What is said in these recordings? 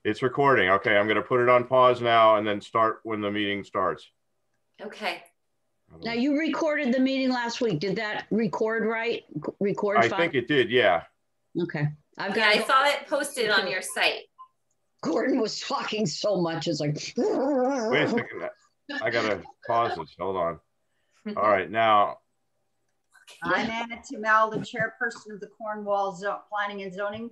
It's recording. Okay, I'm going to put it on pause now and then start when the meeting starts. Okay. Now you recorded the meeting last week. Did that record right? Record I file? think it did, yeah. Okay. Yeah, I saw it posted on your site. Gordon was talking so much. It's like. Wait a second. I got to pause this. Hold on. All right, now. I'm Anna Timel, the chairperson of the Cornwall Planning and Zoning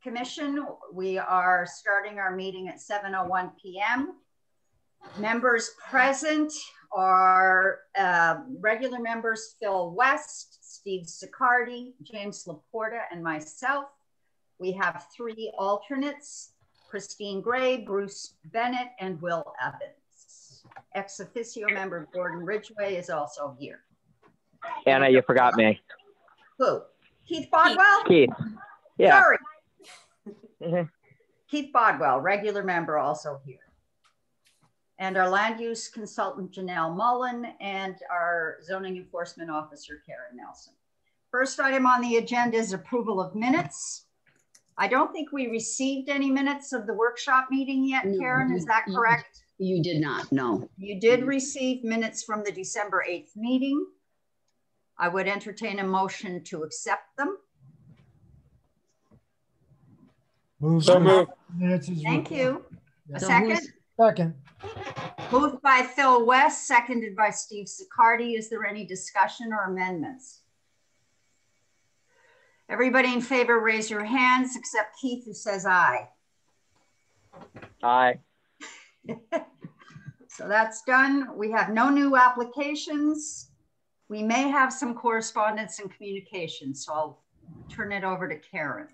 Commission. We are starting our meeting at 7:01 p.m. Members present are regular members Phil West, Steve Sicardi, James Laporta, and myself. We have 3 alternates, Christine Gray, Bruce Bennett, and Will Evans. Ex officio member Gordon Ridgway is also here. Anna, you forgot me. Who? Keith Bodwell? Keith. Yeah. Sorry. Keith Bodwell, regular member, also here. And our land use consultant, Janelle Mullen, and our zoning enforcement officer, Karen Nelson. First item on the agenda is approval of minutes. I don't think we received any minutes of the workshop meeting yet, Karen, is that correct? You did not, no. You did receive minutes from the December 8th meeting. I would entertain a motion to accept them. So moved. Thank you. A So second? Second. Moved by Phil West, seconded by Steve Sicardi. Is there any discussion or amendments? Everybody in favor, raise your hands, except Keith, who says aye. Aye. So that's done. We have no new applications. We may have some correspondence and communication, so I'll turn it over to Karen.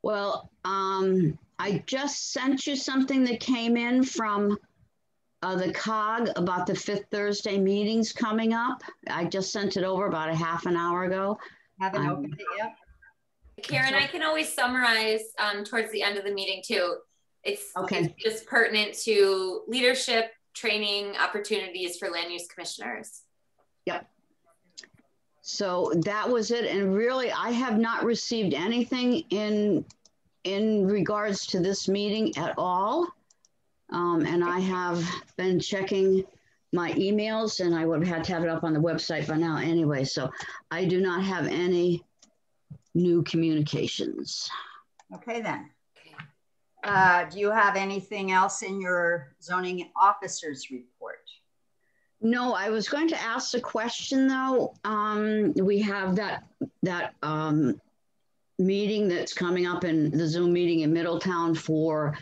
Well, I just sent you something that came in from the COG about the 5th Thursday meetings coming up. I just sent it over about a half an hour ago. Haven't opened it yet? Karen, I can always summarize towards the end of the meeting too. It's just pertinent to leadership, training, opportunities for land use commissioners. Yep. So that was it. And really, I have not received anything in regards to this meeting at all. And I have been checking my emails, and I would have had to have it up on the website by now anyway. So I do not have any new communications. Okay then. Do you have anything else in your zoning officer's report? No, I was going to ask a question though. We have that meeting that's coming up in the Zoom meeting in Middletown for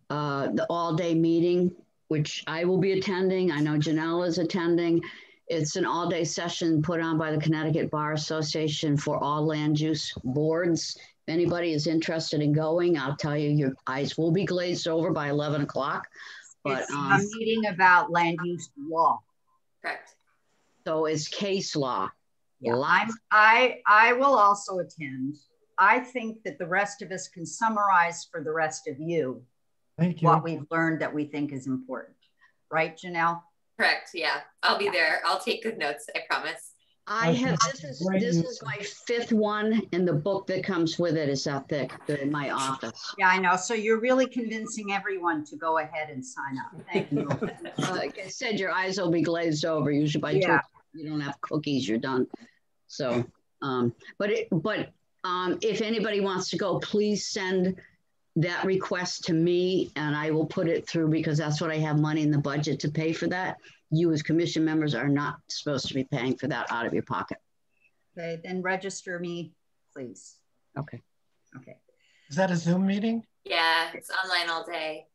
the all-day meeting, which I will be attending. I know Janelle is attending. It's an all-day session put on by the Connecticut Bar Association for all land use boards. If anybody is interested in going, I'll tell you, your eyes will be glazed over by 11 o'clock. But it's a meeting about land use law. Correct. So it's case law. Yeah, I will also attend. I think that the rest of us can summarize for the rest of you, what we've learned that we think is important. Right, Janelle? Correct, yeah. I'll be there. I'll take good notes, I promise. This is my 5th one, and the book that comes with it is that thick in my office. Yeah, I know. So you're really convincing everyone to go ahead and sign up. Thank you. Like I said, your eyes will be glazed over. Usually by 2, you don't have cookies, you're done. So, if anybody wants to go, please send that request to me and I will put it through, because that's what I have money in the budget to pay for that. You as commission members are not supposed to be paying for that out of your pocket. Okay, then register me, please. Okay. Okay. Is that a Zoom meeting? Yeah, it's online all day.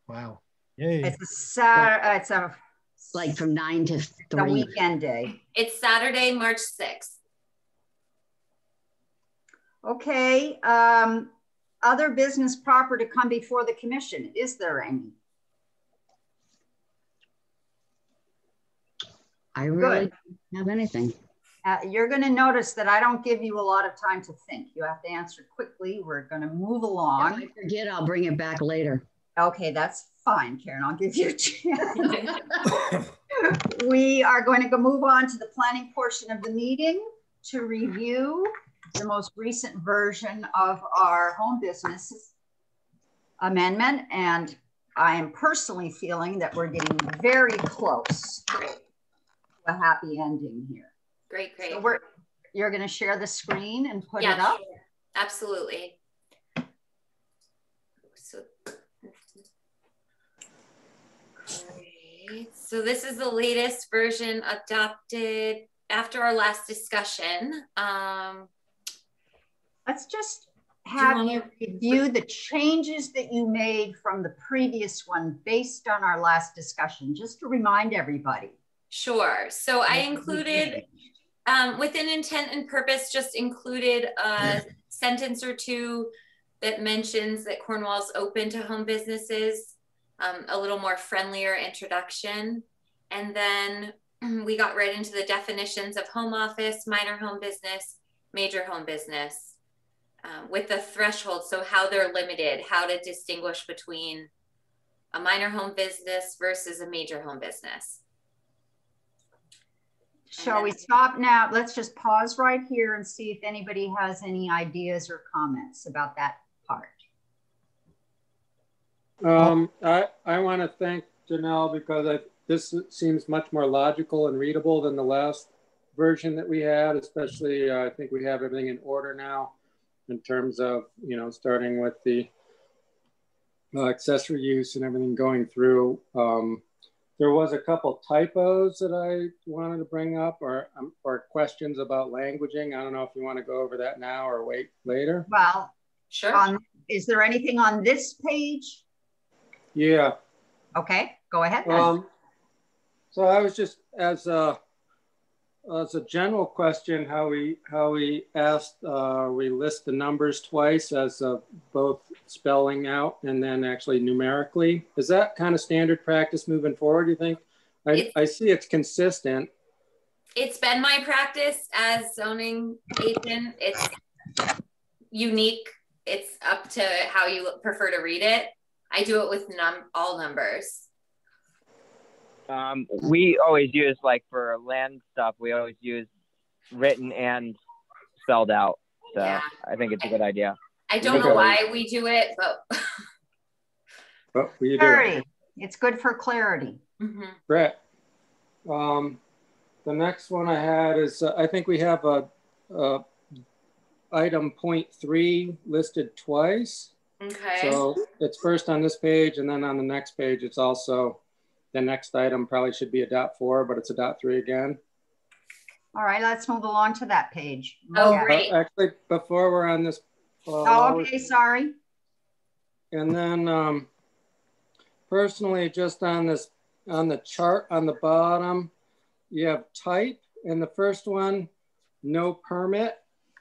Wow. Yay. It's a like from 9 to 3. A weekend day. It's Saturday, March 6th. Okay. Other business proper to come before the commission. Is there any? I really don't have anything. You're going to notice that I don't give you a lot of time to think. You have to answer quickly. We're going to move along. If I forget, I'll bring it back later. Okay, that's fine, Karen. I'll give you a chance. We are going to move on to the planning portion of the meeting to review the most recent version of our home business amendment, and I am personally feeling that we're getting very close to a happy ending here. Great. So you're going to share the screen and put it up? Sure. Absolutely. So this is the latest version adopted after our last discussion. Let's just have you review the changes that you made from the previous one based on our last discussion, just to remind everybody. Sure. So I included, within intent and purpose, just included a sentence or two that mentions that Cornwall's open to home businesses, a little more friendlier introduction. And then we got right into the definitions of home office, minor home business, major home business, with the threshold. So how they're limited, how to distinguish between a minor home business versus a major home business. Shall we stop now? Let's just pause right here and see if anybody has any ideas or comments about that part. I want to thank Janelle because this seems much more logical and readable than the last version that we had, especially I think we have everything in order now in terms of, you know, starting with the accessory use and everything going through. There was a couple typos that I wanted to bring up or questions about languaging. I don't know if you want to go over that now or wait later. Well, sure. Is there anything on this page? Yeah. Okay, go ahead. So I was just as a general question, how we asked, we list the numbers twice as both spelling out and then actually numerically. Is that kind of standard practice moving forward, you think? I see it's consistent. It's been my practice as zoning agent. It's unique. It's up to how you prefer to read it. I do it with all numbers. We always use, like for land stuff, we always use written and spelled out. So yeah. I think it's a good idea. I don't know why we do it, but we do clarity. It's good for clarity. Mm-hmm. Great. The next one I had is, I think we have a item 0.3 listed twice. Okay. So it's first on this page, and then on the next page, it's also the next item probably should be a .4, but it's a .3 again. All right, let's move along to that page. Oh, great. Actually, before we're on this. Okay, sorry. And then personally, just on this, on the chart on the bottom, you have type. In the first one, no permit.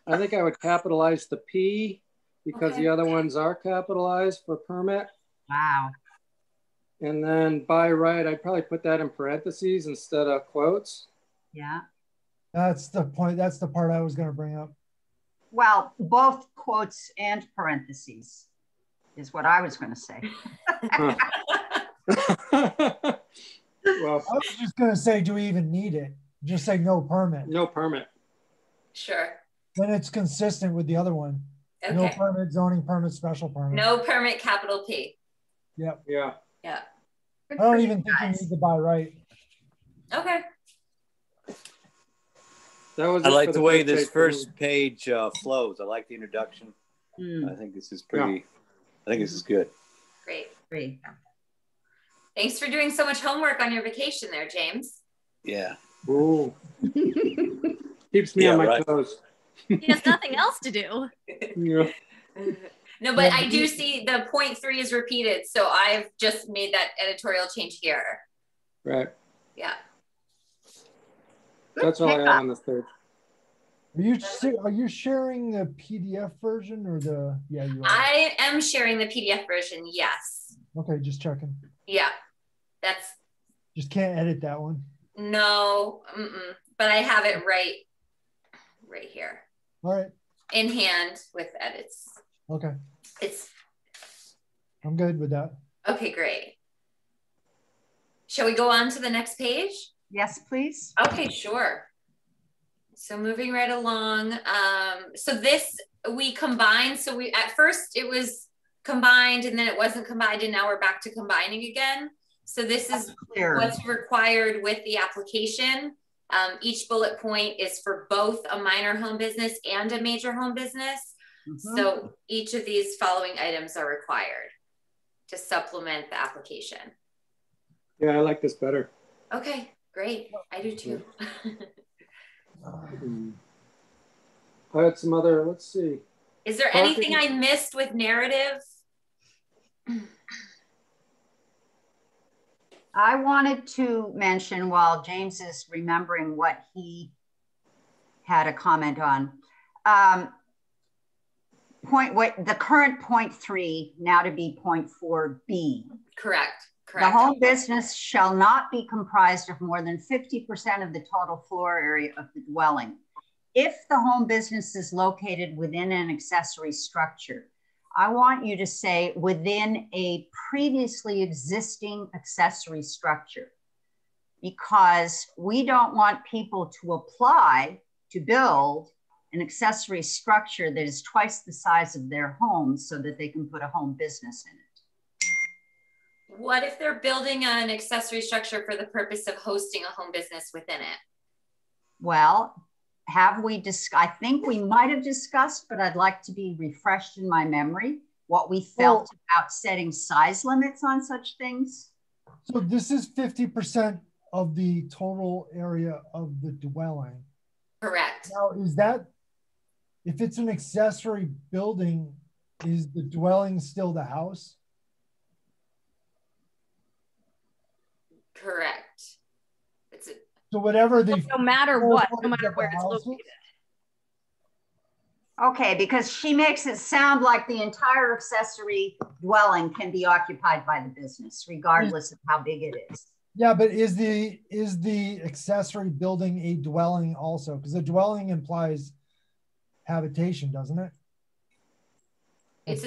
I think I would capitalize the P because the other ones are capitalized for permit. Wow. And then by right, I'd probably put that in parentheses instead of quotes. Yeah. That's the point. That's the part I was going to bring up. Well, both quotes and parentheses is what I was going to say. Well, I was just going to say, do we even need it? Just say no permit. No permit. Sure. Then it's consistent with the other one. Okay. No permit, zoning permit, special permit. No permit, capital P. Yep. Yeah. Yeah. I don't even think you need to buy right. Okay. That was I like the way this first page flows. I like the introduction. I think this is pretty, I think this is good. Great. Thanks for doing so much homework on your vacation there, James. Yeah. Ooh. Keeps me on my toes. He has nothing else to do. Yeah. No, but I do see the 0.3 is repeated. So I've just made that editorial change here. Right. Yeah. That's all I have on this page. Are you sharing the PDF version or the, yeah, you are. I am sharing the PDF version, yes. Okay, just checking. Yeah, that's. Just can't edit that one. No, but I have it right here. All right. In hand with edits. Okay. I'm good with that. Okay, great. Shall we go on to the next page? Yes, please. Okay, sure. So moving right along. So this we combined. So at first it was combined and then it wasn't combined and now we're back to combining again. So this is what's required with the application. Each bullet point is for both a minor home business and a major home business. So each of these following items are required to supplement the application. Yeah, I like this better. Okay, great. I do too. I had some other, let's see. Is there anything I missed with narrative? I wanted to mention, while James is remembering what he had a comment on, the current point 3 now to be point 4B. Correct. The home business shall not be comprised of more than 50% of the total floor area of the dwelling. If the home business is located within an accessory structure, I want you to say within a previously existing accessory structure, because we don't want people to apply to build an accessory structure that is twice the size of their home so that they can put a home business in it. What if they're building an accessory structure for the purpose of hosting a home business within it? Well, I think we might have discussed, but I'd like to be refreshed in my memory, what we felt about setting size limits on such things. So this is 50% of the total area of the dwelling. Correct. Now, is that, if it's an accessory building, is the dwelling still the house? Correct. So whatever the no matter what, no matter where it's located. Okay, because she makes it sound like the entire accessory dwelling can be occupied by the business, regardless of how big it is. Yeah, but is the accessory building a dwelling also? Because a dwelling implies habitation, doesn't it? It's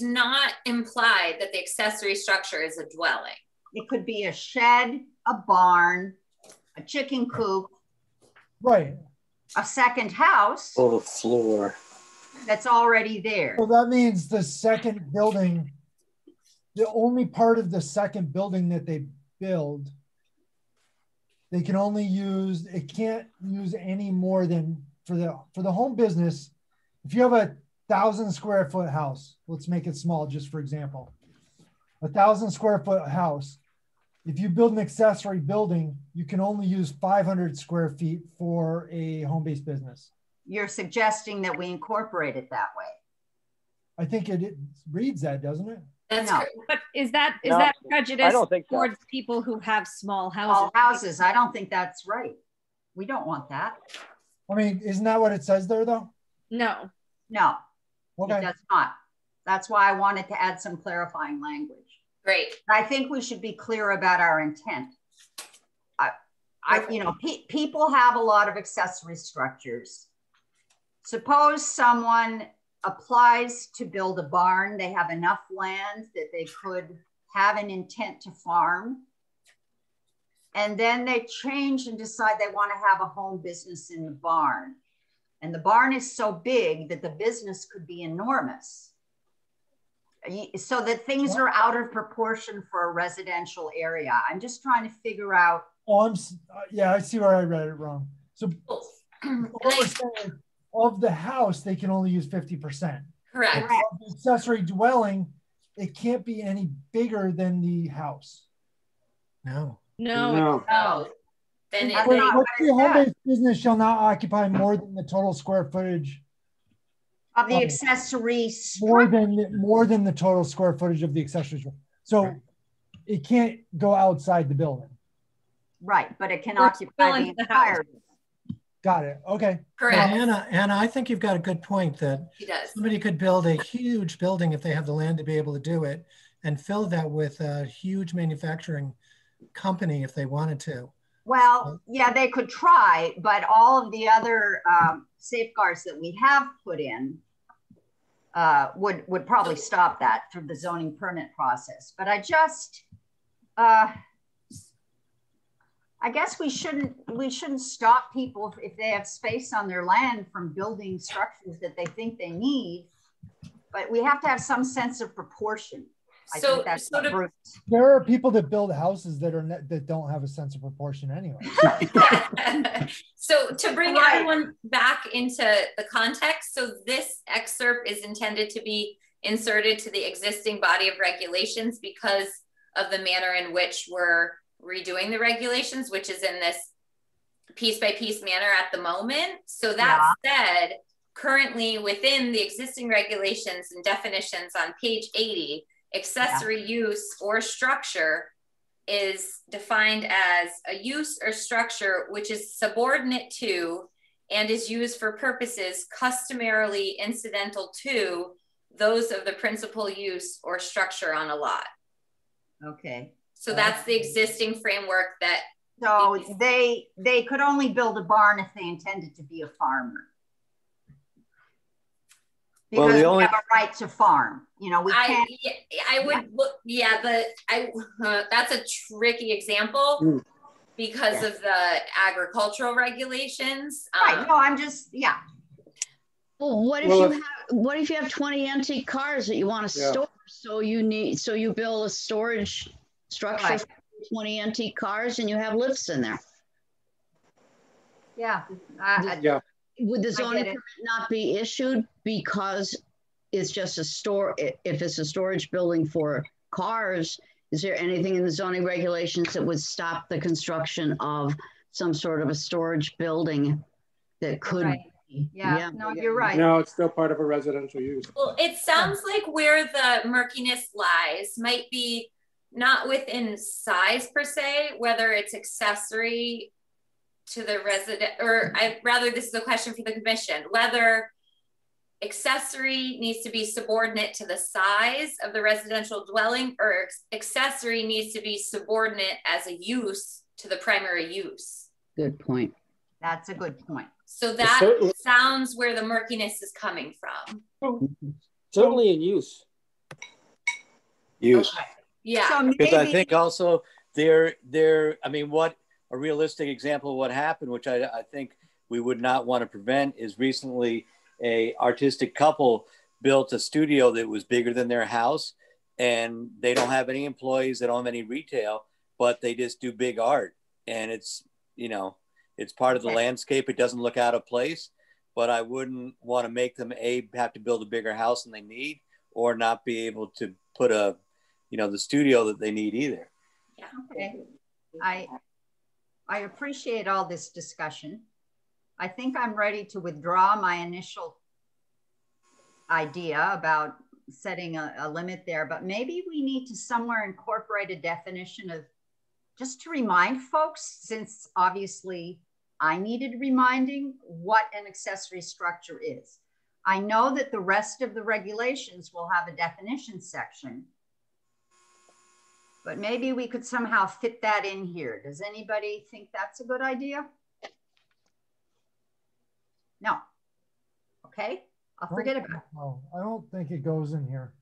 not implied that the accessory structure is a dwelling. It could be a shed, a barn, a chicken coop, right? A second house. Total floor. That's already there. So that means the second building, the only part of the second building that they build, they can only use, it can't use any more than for the home business. If you have a 1,000 square foot house, let's make it small just for example, 1,000 square foot house, if you build an accessory building, you can only use 500 square feet for a home-based business. You're suggesting that we incorporate it that way. I think it reads that, doesn't it? That's no. But is that prejudice I don't think so. towards people who have small houses? Small houses, I don't think that's right. We don't want that. I mean, isn't that what it says there though? No. No, okay. It does not. That's why I wanted to add some clarifying language. Great. I think we should be clear about our intent. People have a lot of accessory structures. Suppose someone applies to build a barn. They have enough land that they could have an intent to farm. And then they change and decide they want to have a home business in the barn. And the barn is so big that the business could be enormous. So that things are out of proportion for a residential area. I'm just trying to figure out. Oh, yeah, I see where I read it wrong. So what we're saying, of the house, they can only use 50%. Correct. Of the accessory dwelling, it can't be any bigger than the house. No. Then what's the home-based business shall not occupy more than the total square footage of the accessory more than the total square footage of the accessory structure. So it can't go outside the building. Right, but it can occupy the entire. Got it. Okay. Correct. Anna, I think you've got a good point that somebody could build a huge building if they have the land to be able to do it and fill that with a huge manufacturing company if they wanted to. Well, yeah, they could try, but all of the other safeguards that we have put in would probably stop that through the zoning permit process. But I guess we shouldn't stop people if they have space on their land from building structures that they think they need. but we have to have some sense of proportion. I think that's there are people that build houses that that don't have a sense of proportion anyway. So to bring everyone back into the context, so this excerpt is intended to be inserted to the existing body of regulations because of the manner in which we're redoing the regulations, which is in this piece by piece manner at the moment. So that said, currently within the existing regulations and definitions on page 80, accessory use or structure is defined as a use or structure which is subordinate to and is used for purposes customarily incidental to those of the principal use or structure on a lot. Okay. So that's the existing framework that. So they could only build a barn if they intended to be a farmer. Because we have a right to farm, you know, we can't. I would look, that's a tricky example because of the agricultural regulations. Right, no, I'm just, Well, what if you have 20 antique cars that you want to store? So you build a storage structure for 20 antique cars and you have lifts in there. Would the zoning permit not be issued because it's just a store? If it's a storage building for cars, is there anything in the zoning regulations that would stop the construction of some sort of a storage building that could? No, you're right. No, it's still part of a residential use. Well, it sounds like where the murkiness lies might be not within size per se, whether it's accessory to the resident, or rather this is a question for the commission, whether accessory needs to be subordinate to the size of the residential dwelling or accessory needs to be subordinate as a use to the primary use. Good point. That's a good point. So that sounds where the murkiness is coming from. Certainly in use. Use. Okay. Yeah. So because I think also I mean, what a realistic example of what happened, which I think we would not want to prevent, is recently a artistic couple built a studio that was bigger than their house, and they don't have any employees, they don't have any retail, but they just do big art, and it's, you know, it's part of the landscape. It doesn't look out of place, but I wouldn't want to make them have to build a bigger house than they need, or not be able to put the studio that they need either. Yeah. Okay. I appreciate all this discussion. I think I'm ready to withdraw my initial idea about setting a limit there, but maybe we need to somewhere incorporate a definition of, just to remind folks, since obviously I needed reminding, what an accessory structure is. I know that the rest of the regulations will have a definition section, but maybe we could somehow fit that in here. Does anybody think that's a good idea? No. Okay, I'll forget about it. No, I don't think it goes in here.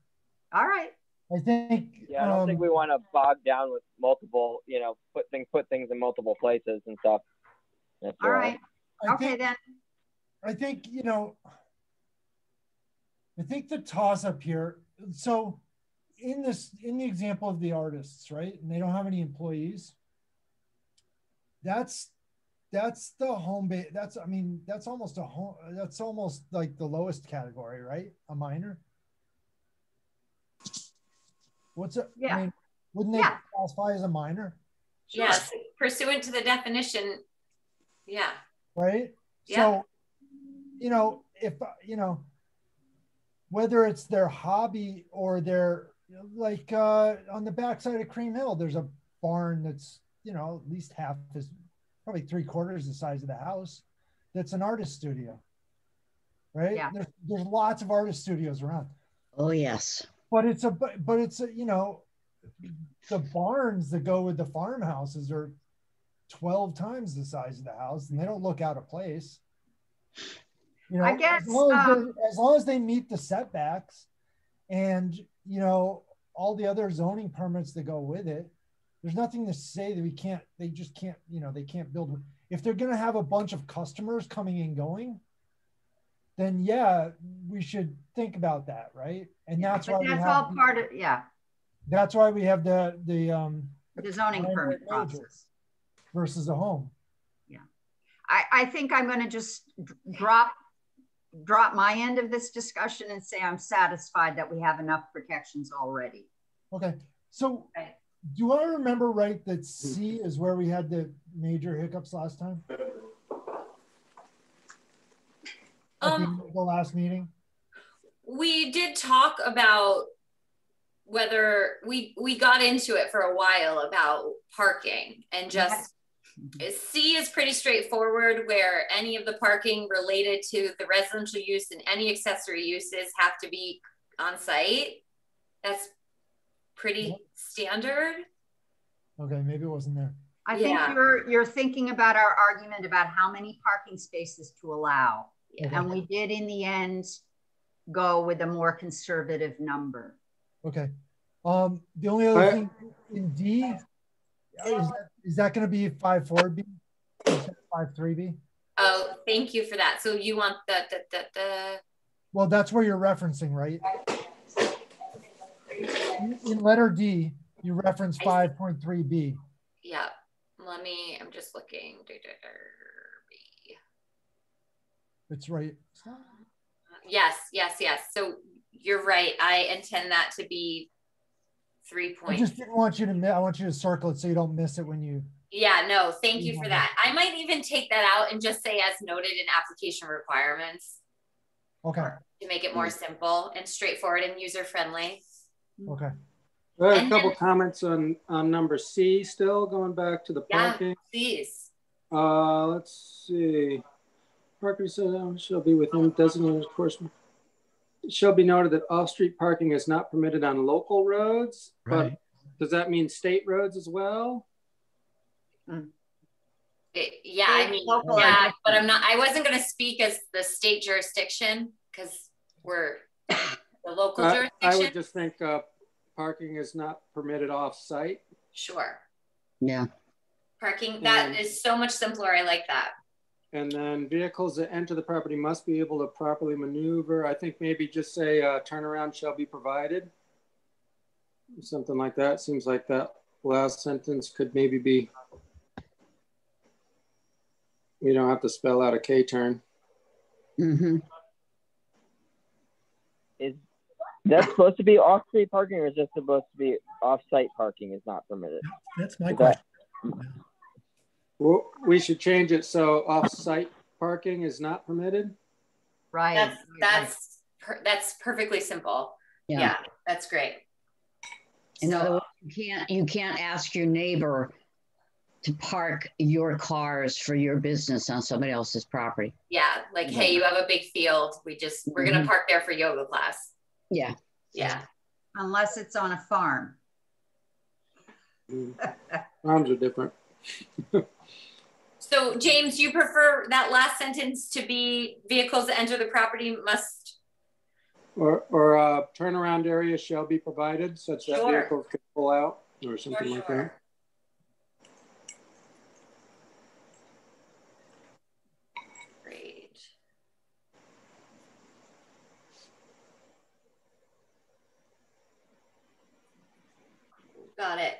All right. I think. Yeah, I don't think we want to bog down with multiple, you know, put things in multiple places and stuff. That's all right. Okay, then. I think, you know, I think the toss up here. So in the example of the artists, right? And they don't have any employees. That's the home base. That's almost that's almost like the lowest category, right? A minor. What's it? Yeah. I mean, wouldn't they classify as a minor? Yes, pursuant to the definition. Yeah. Right. Yeah. So, you know, if whether it's their hobby or their, like on the backside of Cream Hill, there's a barn that's, you know, at least half is, probably 3/4 the size of the house. That's an artist studio, right? Yeah. There's lots of artist studios around. Oh yes. But it's a you know, the barns that go with the farmhouses are 12 times the size of the house, and they don't look out of place. You know, I guess as long as they meet the setbacks, and you know, all the other zoning permits that go with it, there's nothing to say that they just can't, you know, they can't build. If they're going to have a bunch of customers coming and going, then yeah, we should think about that, right? And that's why that's all part of, yeah. That's why we have the zoning permit process versus a home. Yeah, I think I'm going to just drop my end of this discussion and say I'm satisfied that we have enough protections already. Okay, so do I remember right that C is where we had the major hiccups last time? At the last meeting? We did talk about whether we got into it for a while about parking, and just C is pretty straightforward, where any of the parking related to the residential use and any accessory uses have to be on site. That's pretty standard. Okay, maybe it wasn't there. I think you're thinking about our argument about how many parking spaces to allow. Yeah. And we did in the end go with a more conservative number. Okay. The only other thing in D, is that going to be 5.4B? 5.3B? Oh, thank you for that. So you want the Well, that's where you're referencing, right? In letter D, you reference 5.3B. Yeah. I'm just looking. It's right. Yes. So you're right. I intend that to be 3 points. I just didn't want you to, I want you to circle it so you don't miss it when you. Yeah, no, thank you for that. I might even take that out and just say as noted in application requirements. Okay. To make it more simple and straightforward and user-friendly. Okay. I have a couple comments on number C still, going back to the parking. Yeah, please. Let's see. Parking shall be within designated course. It shall be noted that off-street parking is not permitted on local roads. Right. But does that mean state roads as well? But I wasn't going to speak as the state jurisdiction because we're the local jurisdiction. I would just think parking is not permitted off-site. Sure. Yeah. Parking, that is so much simpler. I like that. And then vehicles that enter the property must be able to properly maneuver. I think maybe just say turnaround shall be provided. Something like that. Seems like that last sentence could maybe be, we don't have to spell out a K-turn. Mm-hmm. Is that supposed to be off-street parking, or is this supposed to be off-site parking is not permitted? That's my question. Well, we should change it so off-site parking is not permitted. Right. That's perfectly simple. Yeah, that's great. In other words, you can't ask your neighbor to park your cars for your business on somebody else's property. Yeah, like, hey, you have a big field. We're gonna park there for yoga class. Yeah. Yeah. Unless it's on a farm. Farms are different. So James, you prefer that last sentence to be vehicles that enter the property must, or turnaround area shall be provided such that vehicles can pull out or something like that. Great. Got it.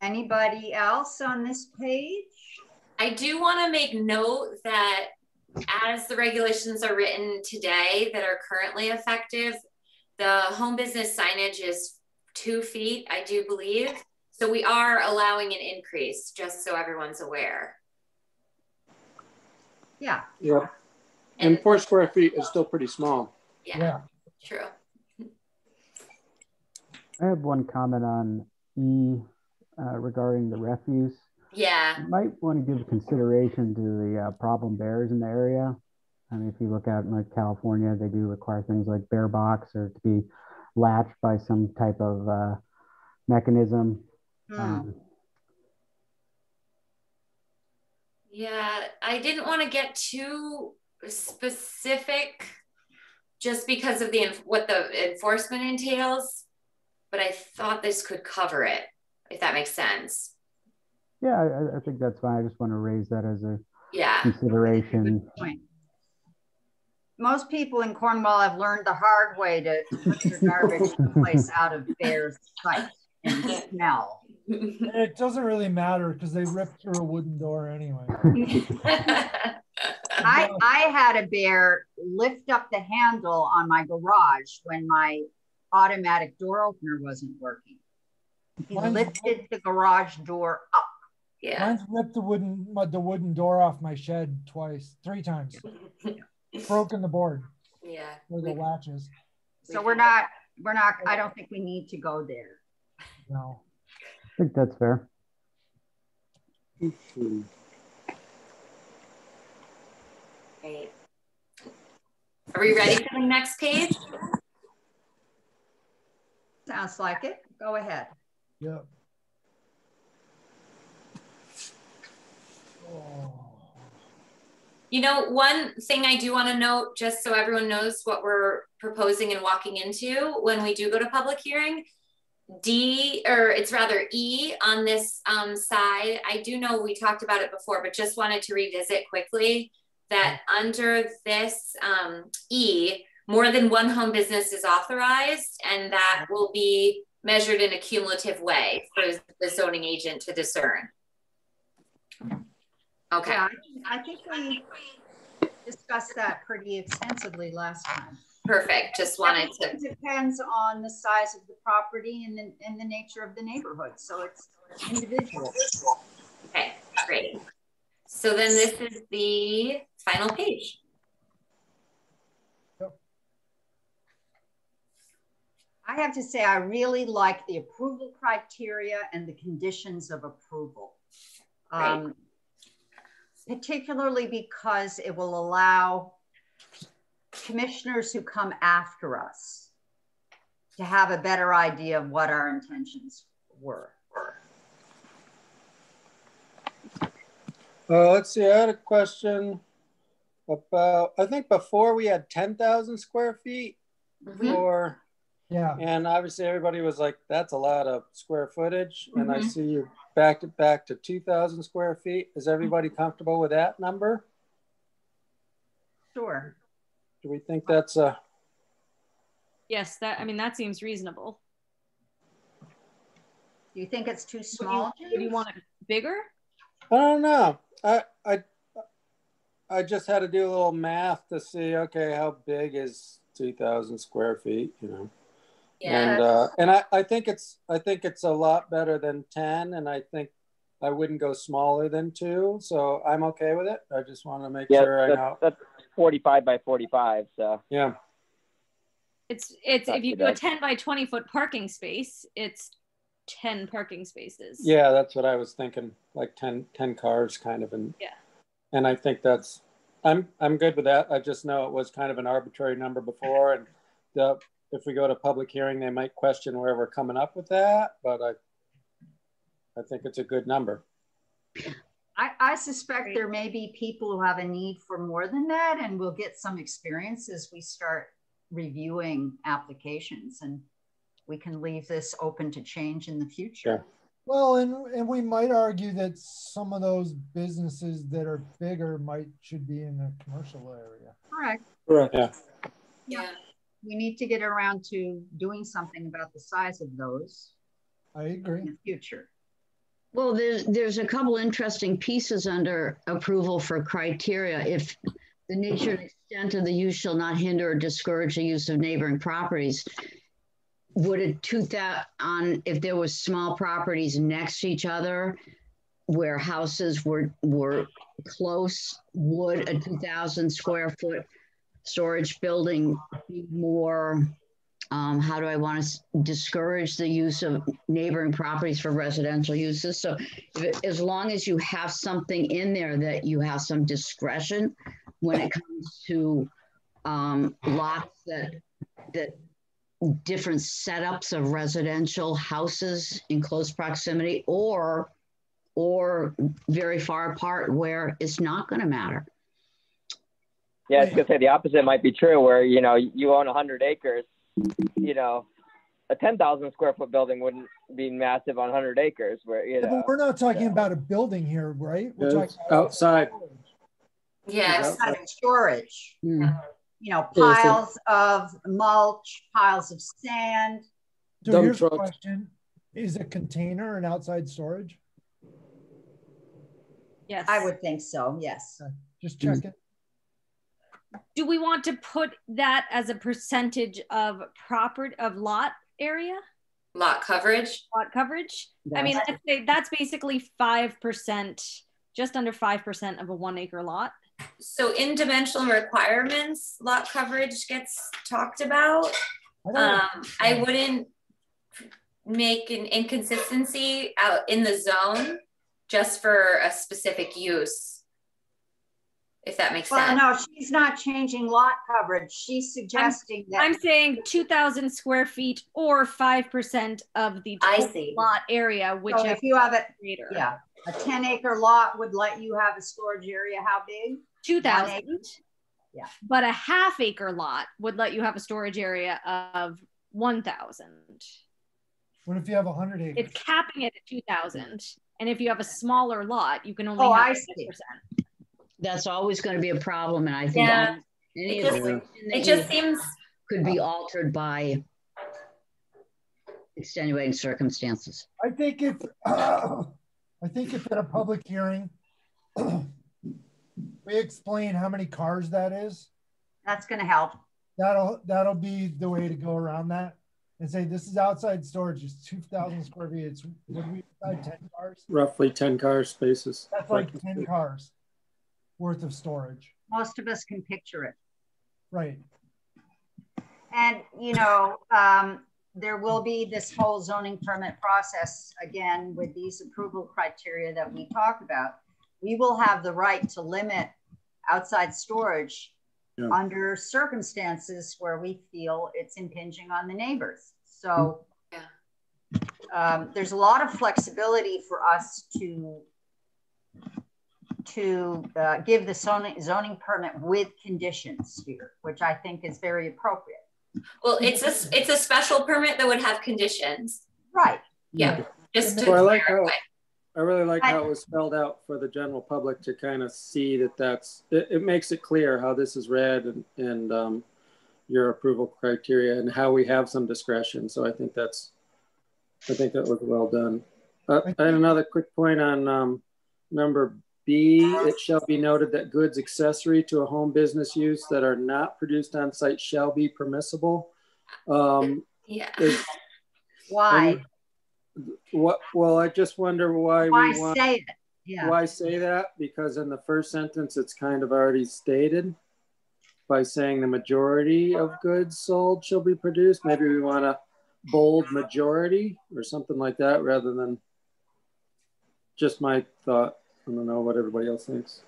Anybody else on this page? I do want to make note that as the regulations are written today that are currently effective, the home business signage is 2 feet, I do believe. So we are allowing an increase, just so everyone's aware. Yeah. Yeah. And 4 square feet is still pretty small. Yeah. True. I have one comment on E regarding the refuse. Yeah. You might want to give consideration to the problem bears in the area. I mean, if you look at like California, they do require things like bear box or to be latched by some type of mechanism. Yeah, I didn't want to get too specific just because of what the enforcement entails, but I thought this could cover it. if that makes sense. Yeah, I think that's fine. I just want to raise that as a Yeah. consideration. Most people in Cornwall have learned the hard way to put their garbage someplace out of their sight and smell. It doesn't really matter because they ripped through a wooden door anyway. I had a bear lift up the handle on my garage when my automatic door opener wasn't working. He lifted the garage door up. Yeah. Mine's ripped the wooden door off my shed three times. Broken the board. Yeah. Or the latches. So we're not, I don't think we need to go there. No. I think that's fair. Great. Are we ready for the next page? Sounds like it. Go ahead. Yep. Oh. You know, one thing I do want to note, just so everyone knows what we're proposing and walking into when we do go to public hearing, E on this side, I do know we talked about it before, but just wanted to revisit quickly that under this E, more than one home business is authorized, and that will be measured in a cumulative way for the zoning agent to discern. Okay. Yeah, I think we discussed that pretty extensively last time. Perfect. Just wanted to. It depends on the size of the property and the nature of the neighborhood. So it's individual. Okay, great. So then this is the final page. I have to say, I really like the approval criteria and the conditions of approval. Particularly because it will allow commissioners who come after us to have a better idea of what our intentions were. Let's see, I had a question about, I think before we had 10,000 square feet for, and obviously everybody was like, that's a lot of square footage. And I see you backed it back to 2,000 square feet. Is everybody comfortable with that number? Sure. Do we think that's a? Yes, that seems reasonable. Do you think it's too small? Do you want it bigger? I don't know. I just had to do a little math to see, okay, how big is 2,000 square feet, you know? Yeah. And I think it's a lot better than 10, and I think I wouldn't go smaller than 2, so I'm okay with it. I just want to make sure I know. That's 45 by 45, so. Yeah. It's if you do a 10 by 20 foot parking space, it's 10 parking spaces. Yeah, that's what I was thinking, like 10 cars kind of. And yeah. And I think that's, I'm good with that. I just know it was kind of an arbitrary number before, and if we go to public hearing, they might question where we're coming up with that, but I think it's a good number. I suspect there may be people who have a need for more than that, and we'll get some experience as we start reviewing applications, and we can leave this open to change in the future. Yeah. Well, and we might argue that some of those businesses that are bigger should be in the commercial area. Correct. Correct. Yeah. Yeah. We need to get around to doing something about the size of those. I agree. In the future. Well, there's a couple interesting pieces under approval for criteria. If the nature and extent of the use shall not hinder or discourage the use of neighboring properties, would if there was small properties next to each other where houses were close, would a 2,000 square foot storage building be more, how do I want to discourage the use of neighboring properties for residential uses? So as long as you have something in there that you have some discretion when it comes to lots that different setups of residential houses in close proximity or very far apart where it's not going to matter. Yeah, I was gonna say the opposite might be true, where you own 100 acres, a 10,000 square foot building wouldn't be massive on 100 acres where, you know. But we're not talking about a building here, right? We're talking about outside. Yeah. Outside of storage. Mm. You know, piles of mulch, piles of sand. So Dump here's the trucks. question. Is a container an outside storage? Yes. I would think so, yes. Just checking. Do we want to put that as a percentage of lot area? Lot coverage. Lot coverage? I mean, I'd say that's basically 5%, just under 5% of a 1 acre lot. So in dimensional requirements, lot coverage gets talked about. I wouldn't make an inconsistency out in the zone just for a specific use, if that makes sense. Well, no, she's not changing lot coverage. She's suggesting that. I'm saying 2,000 square feet or 5% of the total lot area, which so if you have it, yeah, a 10 acre lot would let you have a storage area. How big? 2,000. Yeah. But a half acre lot would let you have a storage area of 1,000. What if you have 100 acres? It's capping it at 2,000. And if you have a smaller lot, you can only Oh, have I see. 10%. That's always going to be a problem, and I think it just seems could be altered by extenuating circumstances. I think if at a public hearing we explain how many cars that is, that's going to help. That'll be the way to go around that, and say this is outside storage. It's 2,000 square feet. It's what do we decide, 10 cars? Roughly 10 car spaces. That's like 10 cars worth of storage. Most of us can picture it. Right. And, you know, there will be this whole zoning permit process again with these approval criteria that we talked about. We will have the right to limit outside storage under circumstances where we feel it's impinging on the neighbors. So there's a lot of flexibility for us to give the zoning permit with conditions here, which I think is very appropriate. Well, it's a special permit that would have conditions. Right. Yeah. Just to clarify. I really like how it was spelled out for the general public to kind of see that it makes it clear how this is read and your approval criteria and how we have some discretion. So I think that was well done. I had another quick point on number B. It shall be noted that goods accessory to a home business use that are not produced on site shall be permissible. Why? Well, I just wonder why say it. Yeah. Why say that? Because in the first sentence, it's kind of already stated by saying the majority of goods sold shall be produced. Maybe we want to bold majority or something like that rather than just my thought. I don't know what everybody else thinks.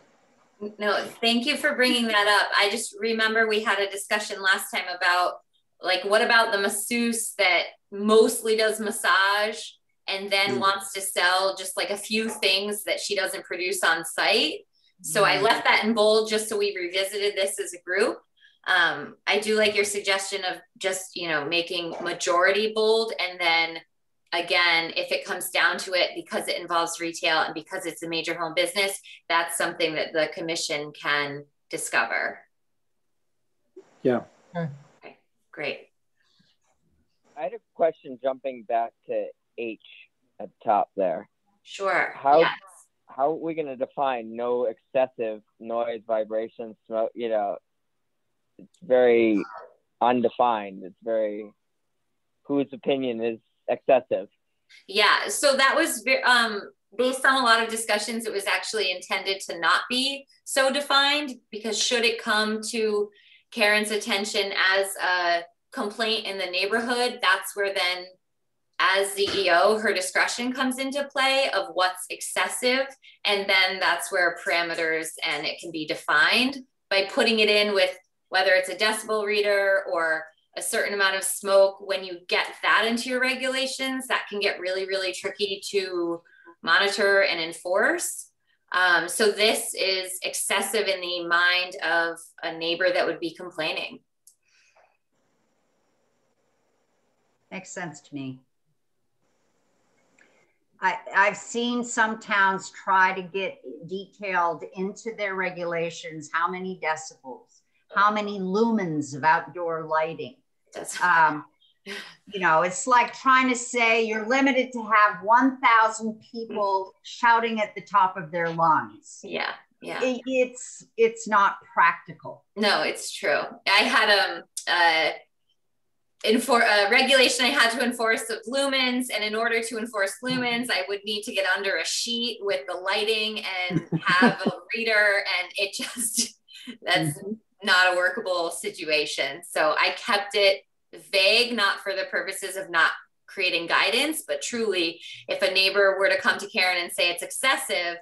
No, thank you for bringing that up. I just remember we had a discussion last time about like, what about the masseuse that mostly does massage and then wants to sell just like a few things that she doesn't produce on site. So I left that in bold just so we revisited this as a group. I do like your suggestion of just, making majority bold. And then again, if it comes down to it, because it involves retail and because it's a major home business, that's something that the commission can discover. Yeah. Okay, great. I had a question jumping back to H at the top there. Sure. How are we going to define no excessive noise, vibration, smoke? It's very undefined. It's very, whose opinion is excessive? Yeah, so that was based on a lot of discussions. It was actually intended to not be so defined, because should it come to Karen's attention as a complaint in the neighborhood, that's where then, as CEO, her discretion comes into play of what's excessive. And then that's where parameters and it can be defined by putting it in with whether it's a decibel reader or a certain amount of smoke. When you get that into your regulations, that can get really, really tricky to monitor and enforce. So this is excessive in the mind of a neighbor that would be complaining. Makes sense to me. I've seen some towns try to get detailed into their regulations, how many decibels, how many lumens of outdoor lighting. You know, it's like trying to say you're limited to have 1,000 people shouting at the top of their lungs. Yeah. Yeah. It's not practical. No, it's true. I had a regulation I had to enforce of lumens, and in order to enforce lumens, I would need to get under a sheet with the lighting and have a reader, and it just, that's not a workable situation. So I kept it vague, not for the purposes of not creating guidance, but truly, if a neighbor were to come to Karen and say it's excessive,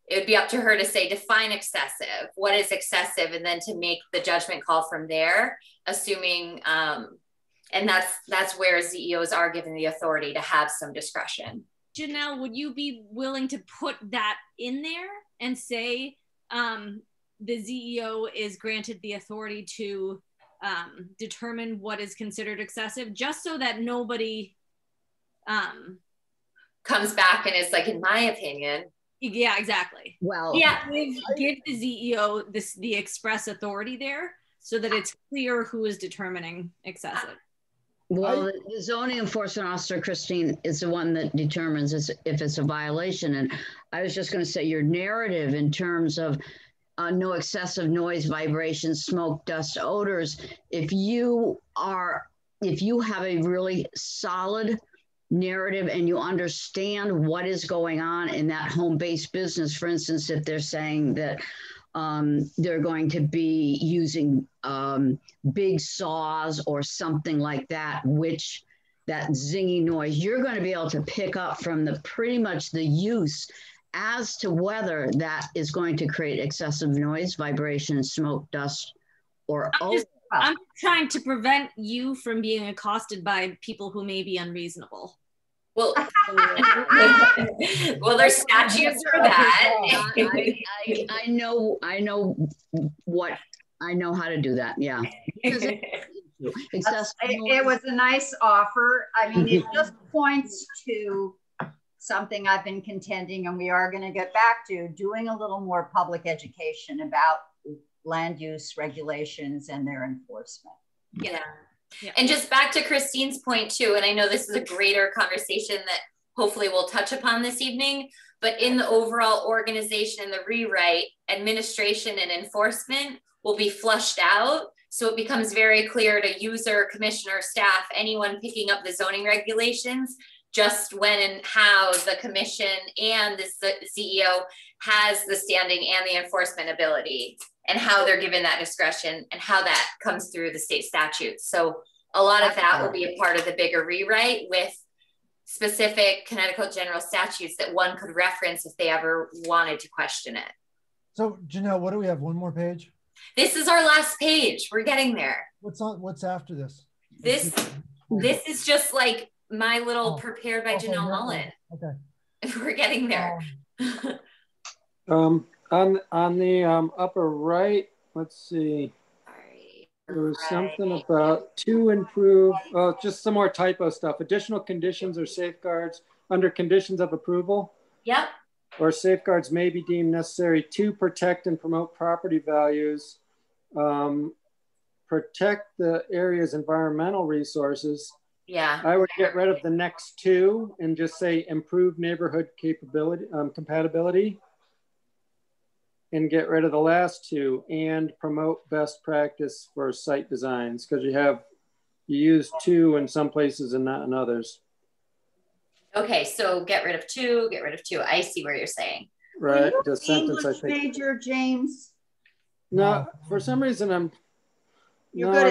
it would be up to her to say, define excessive. What is excessive? And then to make the judgment call from there, assuming, and that's where ZEOs are given the authority to have some discretion. Janelle, would you be willing to put that in there and say the ZEO is granted the authority to determine what is considered excessive, just so that nobody comes back and is like, in my opinion. Yeah, exactly. Well, yeah, give the ZEO the express authority there so that it's clear who is determining excessive. Well, the zoning enforcement officer, Christine, is the one that determines if it's a violation. And I was just going to say your narrative in terms of no excessive noise, vibrations, smoke, dust, odors. If you have a really solid narrative and you understand what is going on in that home-based business, for instance, if they're saying that they're going to be using big saws or something like that, which that zingy noise, you're going to be able to pick up from pretty much the use as to whether that is going to create excessive noise, vibration, smoke, dust, or I'm trying to prevent you from being accosted by people who may be unreasonable. Well, well, there's statutes for that. I know how to do that. Yeah. It was a nice offer. I mean, it just points to something I've been contending, and we are going to get back to doing a little more public education about land use regulations and their enforcement. Yeah. Yeah. And just back to Christine's point too, and I know this is a greater conversation that hopefully we'll touch upon this evening, but in the overall organization and the rewrite, administration and enforcement will be flushed out. So it becomes very clear to user, commissioner, staff, anyone picking up the zoning regulations, just when and how the commission and the CEO has the standing and the enforcement ability, and how they're given that discretion and how that comes through the state statutes. So a lot of that will be a part of the bigger rewrite with specific Connecticut general statutes that one could reference if they ever wanted to question it. So Janelle, what do we have? One more page? This is our last page. We're getting there. What's after this? This is just like my little prepared by Janelle Mullen. Okay. We're getting there. On the upper right, let's see. There was something about to improve, just some more typo stuff. Additional conditions or safeguards under conditions of approval. Yep. Or safeguards may be deemed necessary to protect and promote property values, protect the area's environmental resources. Yeah. I would get rid of the next two and just say improve neighborhood capability, compatibility. And get rid of the last two and promote best practice for site designs, because you use two in some places and not in others. Okay, so get rid of two, get rid of two. I see where you're saying. Right, the sentence English I think. Major, James? No, for some reason I'm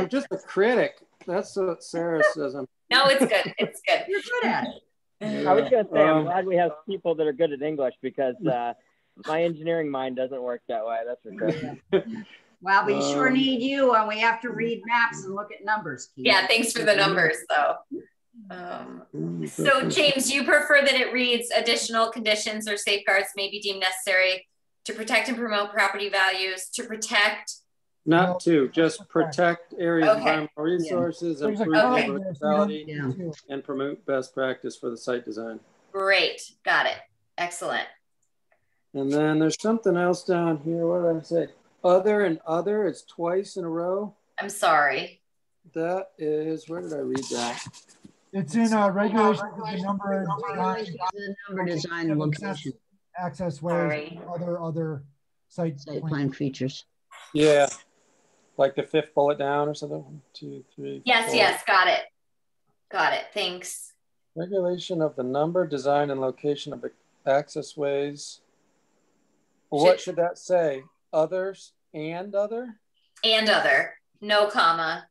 just a critic. That's what Sarah says. No, it's good. It's good. You're good at it. I was going to say, I'm glad we have people that are good at English, because my engineering mind doesn't work that way. That's for sure. Well, we sure need you, and we have to read maps and look at numbers. Keith. Yeah, thanks for the numbers, though. So, James, you prefer that it reads additional conditions or safeguards may be deemed necessary to protect and promote property values, to protect Not to, just protect areas of environmental resources, There's a improve comment neighborhood there, so you don't quality, need to. and promote best practice for the site design. Great, got it, excellent. And then there's something else down here. What did I say? Other and other, it's twice in a row. I'm sorry. That is, where did I read that? It's in regulations of the number design and location. Access ways, other site plan features. Yeah, like the 5th bullet down or something. 1, 2, 3. Yes, 4. yes, got it. Got it, thanks. Regulation of the number, design, and location of the access ways. What should that say? Others and other? And other, no comma.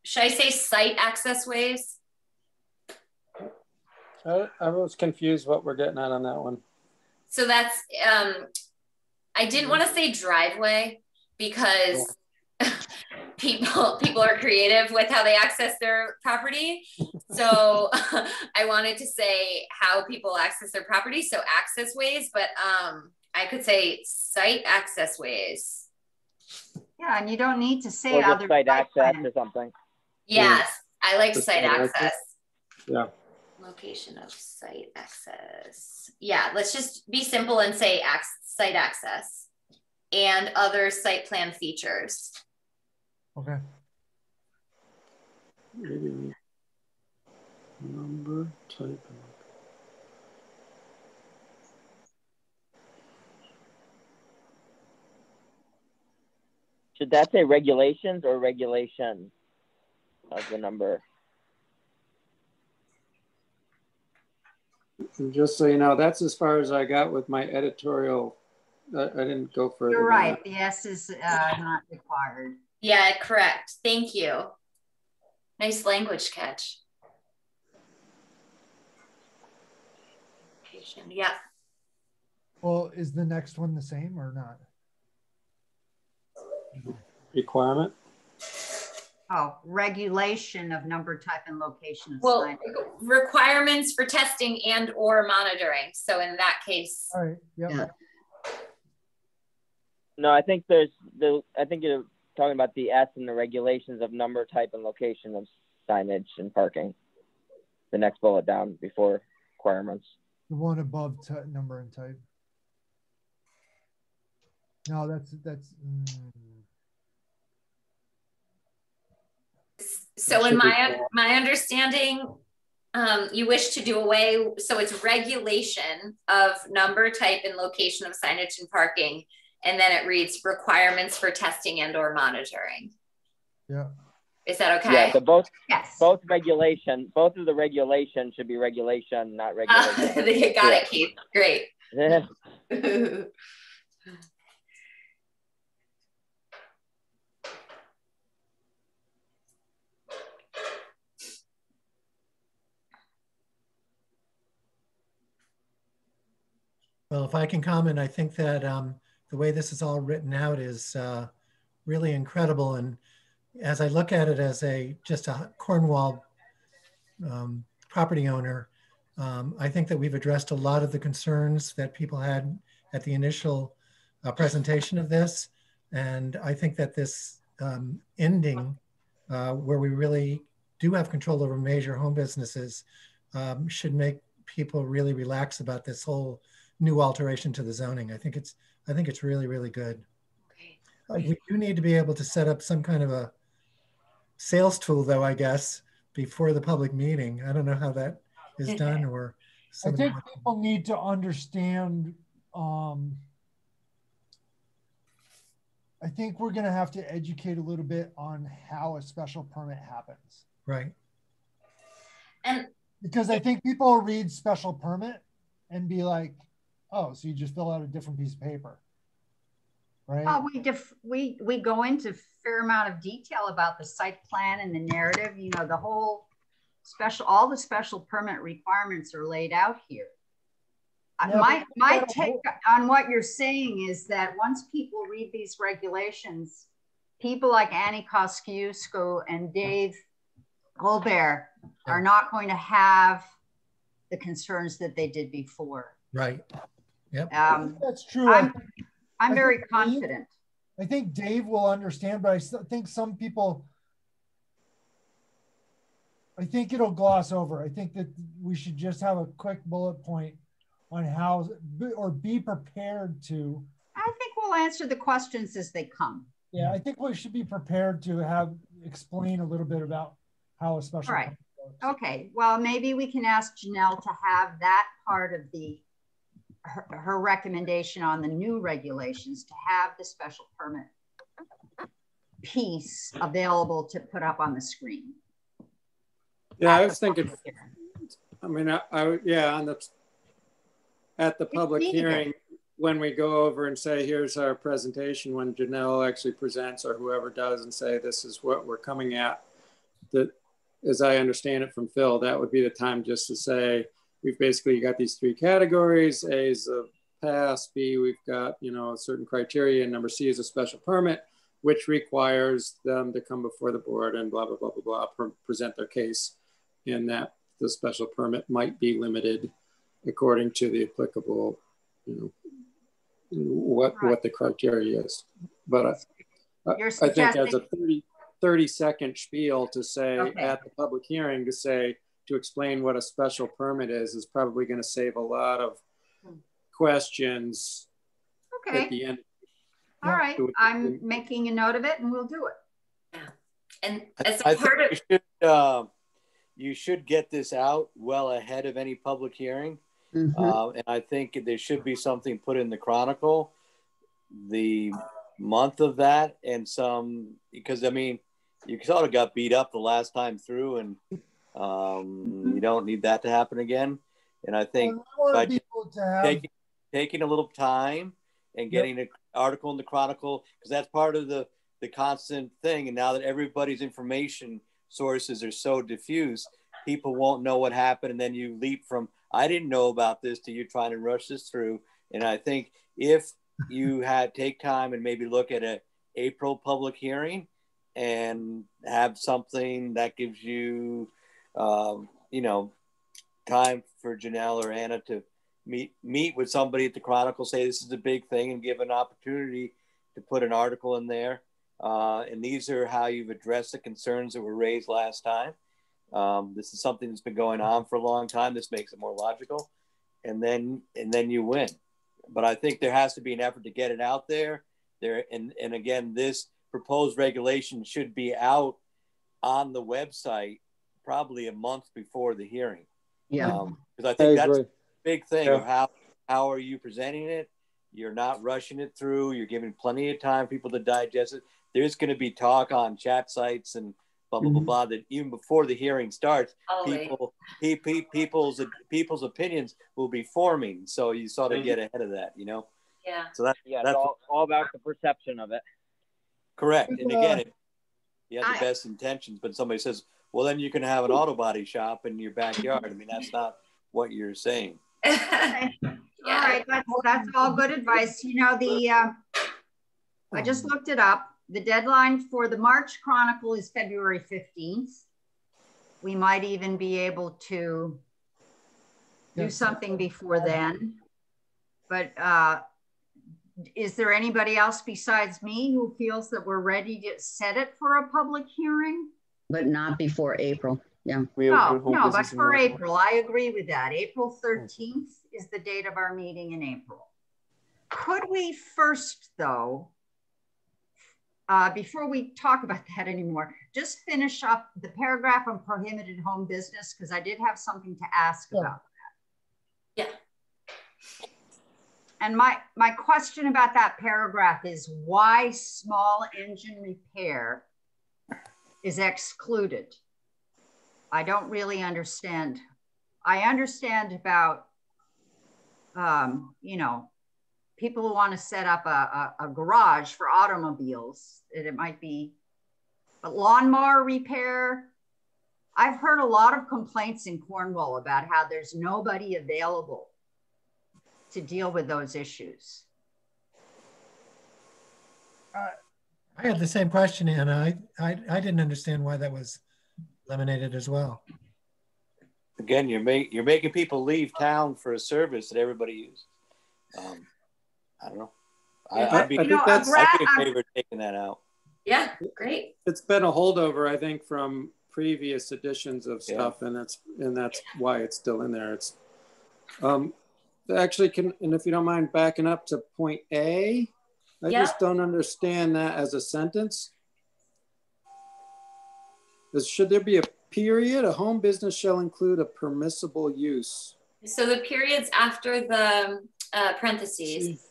Should I say site access ways? I was confused what we're getting at on that one. So that's, I didn't want to say driveway because people are creative with how they access their property. So I wanted to say how people access their property. So access ways, but I could say site access ways. Yeah, and you don't need to say or just other site access plan. or something. Yes, I like Just site access. Yeah. Location of site access. Yeah, let's just be simple and say site access and other site plan features. Okay. Number, type. Should that say regulations or regulation of the number? And just so you know, that's as far as I got with my editorial. I didn't go further. You're right. The S is not required. Yeah, correct. Thank you. Nice language catch. Yeah. Well, is the next one the same or not? Requirement? Oh, regulation of number, type, and location of Well, sign. requirements for testing and or monitoring. So in that case. All right. Yep. Yeah. No, I think I think you're talking about the S and the regulations of number, type, and location of signage and parking. The next bullet down before requirements. The one above number and type. No, that's. So in my understanding, you wish to do away. So it's regulation of number, type, and location of signage and parking. And then it reads requirements for testing and or monitoring. Yeah. Is that okay? Yeah, so both of the regulations should be regulation, not regulation. You got it, Keith. Great. Well, if I can comment, I think that the way this is all written out is really incredible. And as I look at it as just a Cornwall property owner, I think that we've addressed a lot of the concerns that people had at the initial presentation of this. And I think that this ending, where we really do have control over major home businesses, should make people really relax about this whole new alteration to the zoning. I think it's really, really good. Okay. We do need to be able to set up some kind of a sales tool, though, I guess, before the public meeting. I don't know how that is done, or I think people need to understand. I think we're going to have to educate a little bit on how a special permit happens. Right. And because I think people will read special permit and be like, oh, so you just fill out a different piece of paper, right? Oh, we go into a fair amount of detail about the site plan and the narrative. You know, the whole all the special permit requirements are laid out here. Yeah, my take on what you're saying is that once people read these regulations, people like Annie Kosciuszko and Dave Goldberg are not going to have the concerns that they did before. Right. Yep. That's true. I'm very confident. I think Dave will understand, but I think some people, I think it'll gloss over. I think that we should just have a quick bullet point on how, or be prepared to. I think we'll answer the questions as they come. Yeah, I think we should be prepared to explain a little bit about how a special. All right. Okay. Well, maybe we can ask Janelle to have that part of her recommendation on the new regulations, to have the special permit piece available to put up on the screen. Yeah, I was thinking, I mean, yeah, at the public hearing, when we go over and say, here's our presentation, when Janelle actually presents, or whoever does, and say, this is what we're coming at, that, as I understand it from Phil, that would be the time just to say, we've basically got these 3 categories. A is a pass, B, we've got, you know, a certain criteria, and number C is a special permit, which requires them to come before the board and blah, blah, blah, blah, blah, present their case, and that the special permit might be limited according to the applicable, you know, what the criteria is. But I think as a 30-second spiel to say at the public hearing, to explain what a special permit is probably going to save a lot of questions at the end. All right, I'm making a note of it, and we'll do it. Yeah. And as a part of you should get this out well ahead of any public hearing. And I think there should be something put in the Chronicle, the month of that, and because I mean, you sort of got beat up the last time through, and you don't need that to happen again. And I think by taking a little time and getting an article in the Chronicle, because that's part of the constant thing. And now that everybody's information sources are so diffuse, people won't know what happened. And then you leap from, I didn't know about this, to you trying to rush this through. And I think if you take time and maybe look at an April public hearing and have something that gives you, you know, time for Janelle or Anna to meet with somebody at the Chronicle, say this is a big thing, and give an opportunity to put an article in there. And these are how you've addressed the concerns that were raised last time. This is something that's been going on for a long time. This makes it more logical, and then you win. But I think there has to be an effort to get it out there. And again, this proposed regulation should be out on the website probably a month before the hearing. Yeah, because I think that's a big thing of how are you presenting it. You're not rushing it through. You're giving plenty of time for people to digest it. There's going to be talk on chat sites and blah, blah, blah, blah, that even before the hearing starts, people's opinions will be forming. So you sort of get ahead of that, you know? Yeah. So that's all about the perception of it. Correct. And again, you have the best intentions, but somebody says, well, then you can have an auto body shop in your backyard. I mean, that's not what you're saying. Okay. All right, that's all good advice. You know, I just looked it up. The deadline for the March Chronicle is February 15th. We might even be able to do something before then. But is there anybody else besides me who feels that we're ready to set it for a public hearing? but not before April. Yeah. No, but for April, I agree with that. April 13th is the date of our meeting in April. Could we first, though, before we talk about that anymore, just finish up the paragraph on prohibited home business, because I did have something to ask about that. Yeah. And my question about that paragraph is why small engine repair is excluded. I don't really understand. I understand about, you know, people who want to set up a garage for automobiles, it might be, but lawnmower repair, I've heard a lot of complaints in Cornwall about how there's nobody available to deal with those issues. I had the same question, Anna. I didn't understand why that was eliminated as well. Again, you're making people leave town for a service that everybody uses. I don't know. I'd be in favor of taking that out. Yeah, great. It's been a holdover, I think, from previous editions of stuff, and that's why it's still in there. It's actually and if you don't mind backing up to point A, I just don't understand that as a sentence. Should there be a period? A home business shall include a permissible use. So the periods after the parentheses.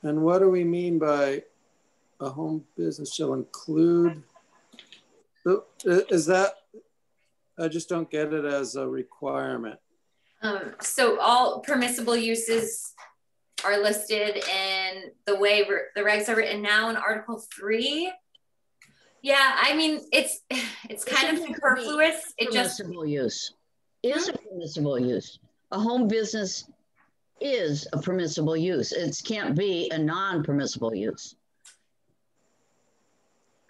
And what do we mean by a home business shall include? Is that, I just don't get it as a requirement. So all permissible uses are listed in the way the regs are written now in Article 3. Yeah, I mean, it's kind of superfluous. It just permissible use is a permissible use. A home business is a permissible use. It can't be a non-permissible use.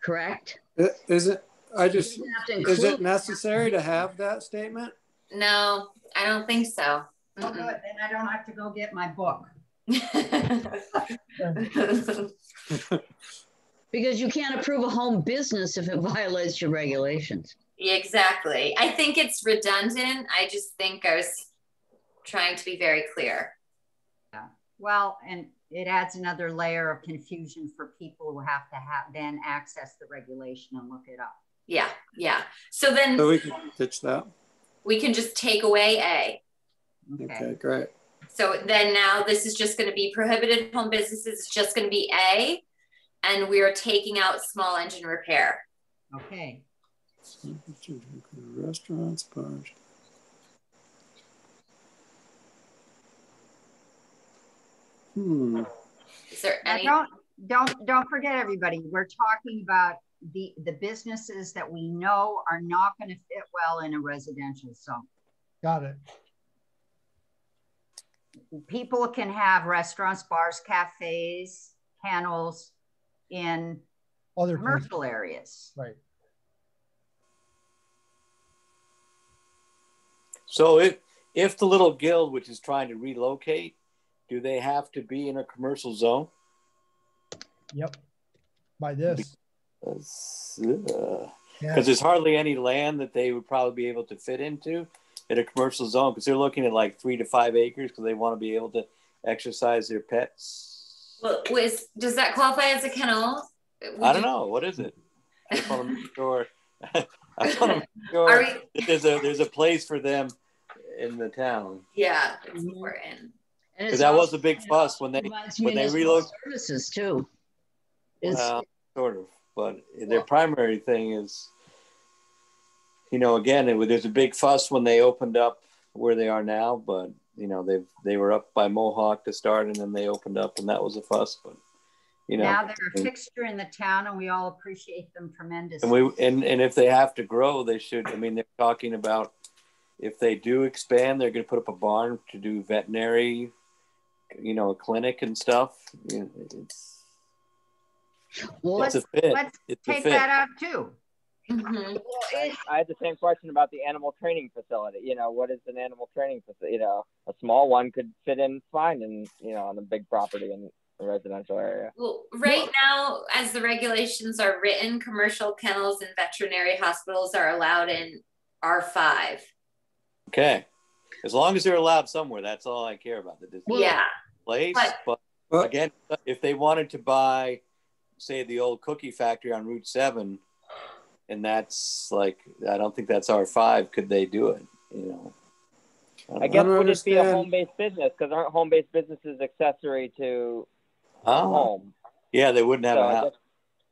Correct? Is it? Is it necessary to have that statement? No, I don't think so. Oh, good. Then I don't have to go get my book. Because you can't approve a home business if it violates your regulations. Exactly. I think it's redundant. I just think I was trying to be very clear. Yeah. Well, and it adds another layer of confusion for people who have to then access the regulation and look it up. Yeah, yeah. So then we can ditch that. We can just take away A. Okay, great. So then now this is just going to be prohibited home businesses. It's just going to be A, and we are taking out small engine repair. Okay. Restaurants, bars. Is there any? Don't forget, everybody. We're talking about the businesses that we know are not going to fit well in a residential zone. Got it. People can have restaurants, bars, cafes, kennels in other commercial areas. Right. So if the little guild, which is trying to relocate, do they have to be in a commercial zone? Yep. By this. Because there's hardly any land that they would probably be able to fit into in a commercial zone, because they're looking at like 3 to 5 acres because they want to be able to exercise their pets. Well, does that qualify as a kennel? I don't know. What is it? I just want to make sure. I want to make sure that there's a place for them in the town. Yeah, it's important. Because that was a big fuss when they relocated services too. Sort of, but their primary thing is, again, there's a big fuss when they opened up where they are now, but they were up by Mohawk to start, and then they opened up, and that was a fuss. But now they're a fixture in the town, and we all appreciate them tremendously. And if they have to grow, they should. I mean, they're talking about if they do expand, they're going to put up a barn to do veterinary, a clinic and stuff. Let's take that out too. Mm-hmm. I had the same question about the animal training facility. What is an animal training facility? A small one could fit in fine on a big property in a residential area. Well, right now, as the regulations are written, commercial kennels and veterinary hospitals are allowed in R5. Okay. As long as they're allowed somewhere, that's all I care about. Place. But again, if they wanted to buy, say, the old cookie factory on Route 7, and that's like, I don't think that's R5, could they do it? I guess would it be a home-based business? Because aren't home-based businesses accessory to home? Yeah, they wouldn't have a house.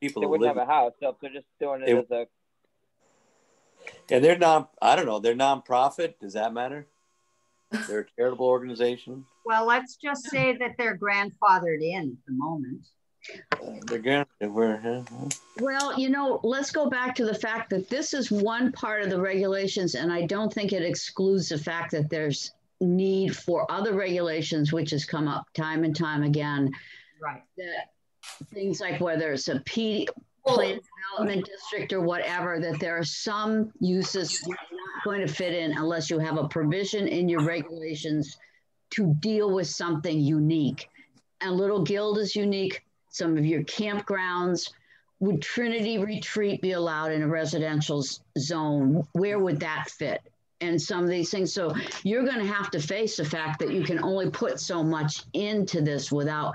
They wouldn't have a house, so if they're just doing it as a... And they're they're non-profit. Does that matter? They're a charitable organization. Well, let's just say that they're grandfathered in at the moment. Well, let's go back to the fact that this is one part of the regulations, and I don't think it excludes the fact that there's need for other regulations, which has come up time and time again. Right. That things like whether it's a plan development district or whatever, that there are some uses you're not going to fit in unless you have a provision in your regulations to deal with something unique. And Little Guild is unique. Some of your campgrounds. Would Trinity Retreat be allowed in a residential zone? Where would that fit? And some of these things. So you're going to have to face the fact that you can only put so much into this without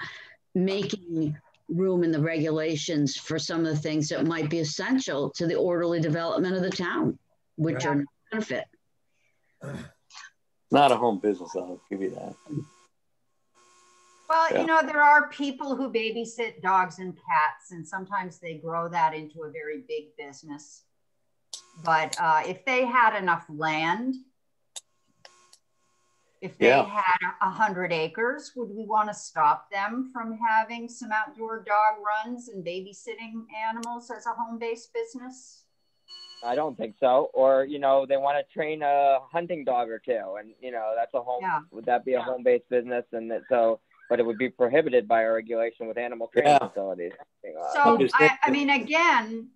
making room in the regulations for some of the things that might be essential to the orderly development of the town, which are not going to fit. Not a home business, I'll give you that. Well, you know, there are people who babysit dogs and cats, and sometimes they grow that into a very big business. But if they had enough land, if they had 100 acres, would we want to stop them from having some outdoor dog runs and babysitting animals as a home-based business? I don't think so. Or, you know, they want to train a hunting dog or two, and, you know, that's a home, would that be a home-based business? And so, but it would be prohibited by our regulation with animal training facilities. So, I mean, again,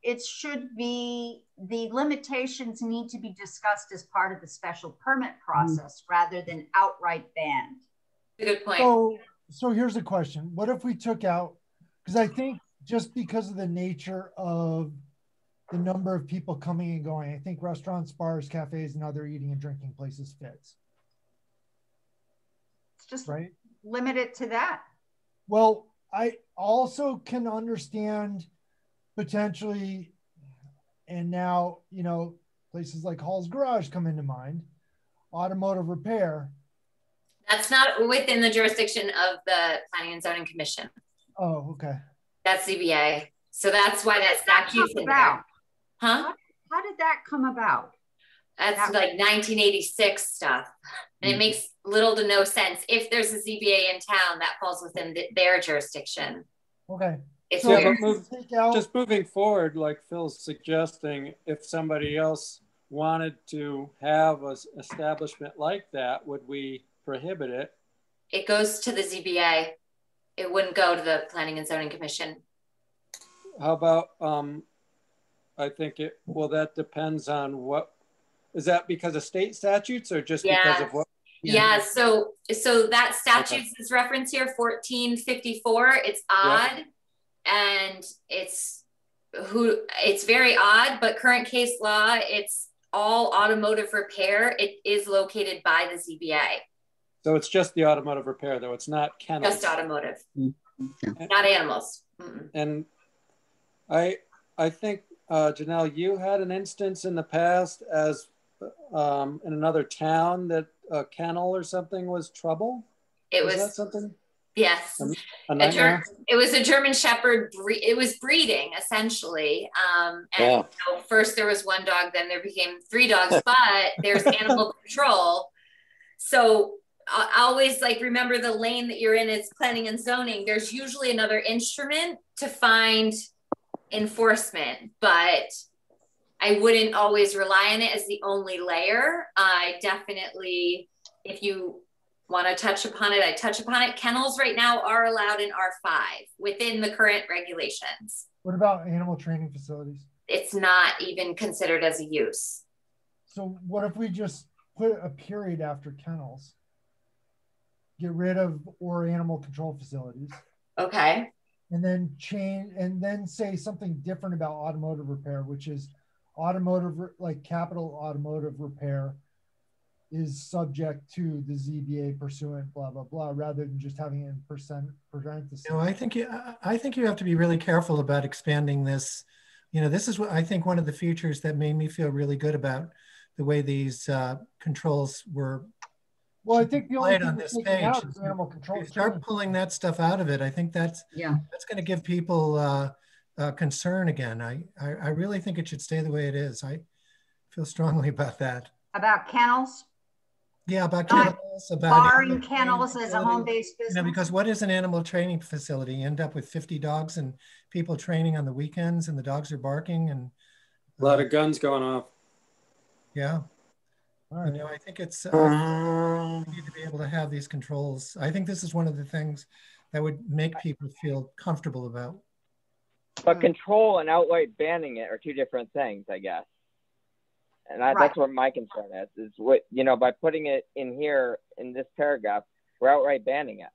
it should be, the limitations need to be discussed as part of the special permit process rather than outright banned. Good point. So here's the question. What if we took out, because I think just because of the nature of the number of people coming and going, I think restaurants, bars, cafes, and other eating and drinking places fits. It's just limit it to that. Well, I also can understand potentially, and now, you know, places like Hall's Garage come into mind, automotive repair. That's not within the jurisdiction of the Planning and Zoning Commission. Oh, okay. That's ZBA. So that's why that statute's in there. Huh? How did that come about? That's like 1986 stuff. And it makes little to no sense. If there's a ZBA in town, that falls within their jurisdiction. Okay. It's so just moving forward, like Phil's suggesting, if somebody else wanted to have an establishment like that, would we prohibit it? It goes to the ZBA. It wouldn't go to the Planning and Zoning Commission. How about, I think it, well, that depends on what, is that because of state statutes or just because of what? Yeah, so that statute is referenced here, 1454. It's odd, and it's very odd, but current case law, it's all automotive repair. It is located by the ZBA. So it's just the automotive repair, though. It's not kennels. Just automotive, not animals. And I think, Janelle, you had an instance in the past as in another town that a kennel or something was trouble. Was that something? Yes. It was a German Shepherd. It was breeding essentially. And so first there was one dog, then there became 3 dogs, but there's animal control. So always like remember the lane that you're in is planning and zoning. There's usually another instrument to find enforcement, but I wouldn't always rely on it as the only layer. I definitely, if you want to touch upon it, I touch upon it. Kennels right now are allowed in R5 within the current regulations. What about animal training facilities? It's not even considered as a use. So what if we just put a period after kennels? Get rid of or animal control facilities. Okay. And then change, and then say something different about automotive repair, which is automotive, like capital automotive repair is subject to the ZBA pursuant, blah, blah, blah, rather than just having it in parentheses. No, I think you have to be really careful about expanding this. You know, this is what I think one of the features that made me feel really good about the way these controls were. Well, I think the only thing on this page is animal control. Start pulling that stuff out of it. I think that's going to give people concern again. I really think it should stay the way it is. I feel strongly about that. About kennels? Yeah, about kennels. About barring kennels as a home-based business. You know, because what is an animal training facility? You end up with 50 dogs and people training on the weekends, and the dogs are barking, and a lot of guns going off. Yeah. You know, I think it's we need to be able to have these controls. I think this is one of the things that would make people feel comfortable about. But control and outright banning it are 2 different things, I guess. And that's what my concern is what, you know, by putting it in here in this paragraph, we're outright banning it.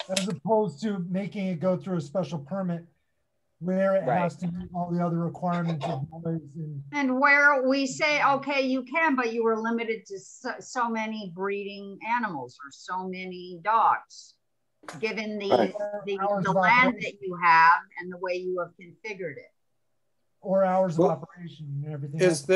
As opposed to making it go through a special permit where it has to meet all the other requirements of noise and where we say, okay, you can, but you were limited to so many breeding animals or so many dogs, given the land that you have and the way you have configured it. Or hours of operation and everything. Is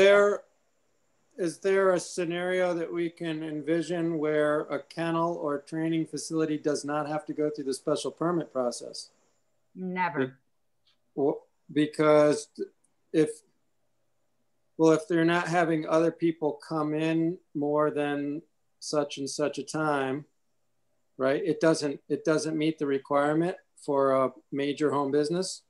there a scenario that we can envision where a kennel or training facility does not have to go through the special permit process? Never. Because if they're not having other people come in more than such and such a time, right? It doesn't meet the requirement for a major home business.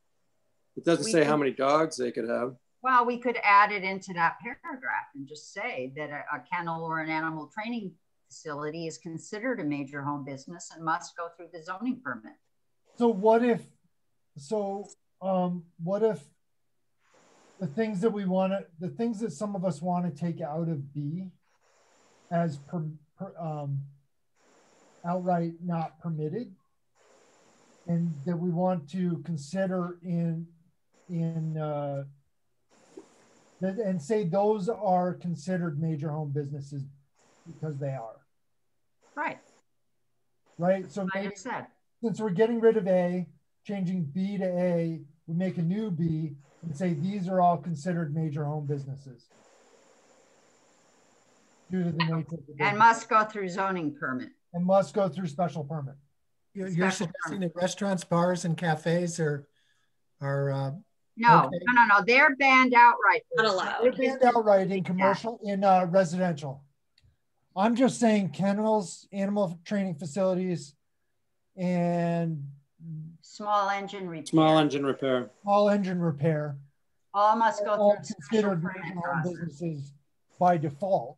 It doesn't say how many dogs they could have. Well, we could add it into that paragraph and just say that a kennel or an animal training facility is considered a major home business and must go through the zoning permit. So what if the things that some of us want to take out of B as outright not permitted, and that we want to consider and say those are considered major home businesses because they are. Right. So maybe since we're getting rid of A, changing B to A, we make a new B and say these are all considered major home businesses due to the nature of the business. And must go through zoning permit. And must go through special permit. You're suggesting that restaurants, bars, and cafes are no, okay. No. They're banned outright. Not allowed. They're banned outright in commercial, in residential. I'm just saying kennels, animal training facilities, and small engine repair. Small engine repair. All engine repair. All must go through considered major home businesses by default.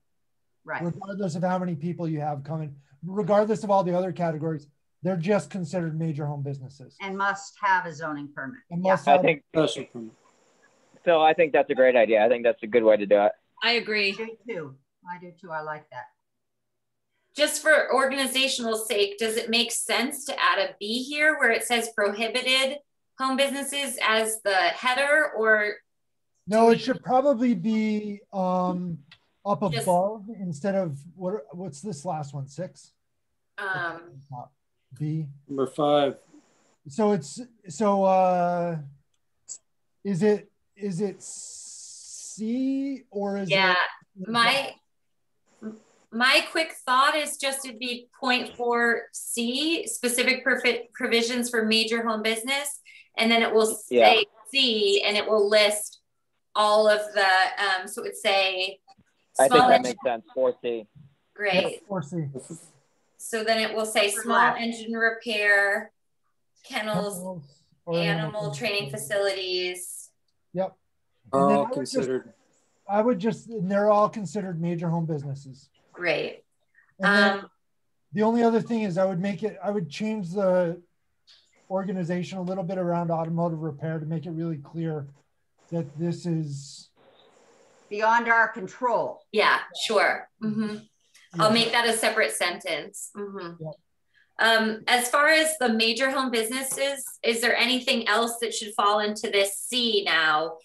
Right. Regardless of how many people you have coming, regardless of all the other categories. They're just considered major home businesses. And must have a zoning permit. And must have special permit. So I think that's a great idea. I think that's a good way to do it. I agree. I do too. I like that. Just for organizational sake, does it make sense to add a B here where it says prohibited home businesses as the header, or? No, it should probably be up above instead of what's this last one, 6? B. Number 5. So is it C or is it? My quick thought is just it'd be 0.4C, specific provisions for major home business, and then it will say C, and it will list all of the so it would say I think that makes sense. 4C. Great. 4C. So then it will say small engine repair, kennels, animal training facilities. Yep. Are all considered. They're all considered major home businesses. Great. And the only other thing is I would change the organization a little bit around automotive repair to make it really clear that this is beyond our control. Yeah, sure. Mm-hmm. I'll make that a separate sentence. Mm-hmm. Yep. As far as the major home businesses, is there anything else that should fall into this C now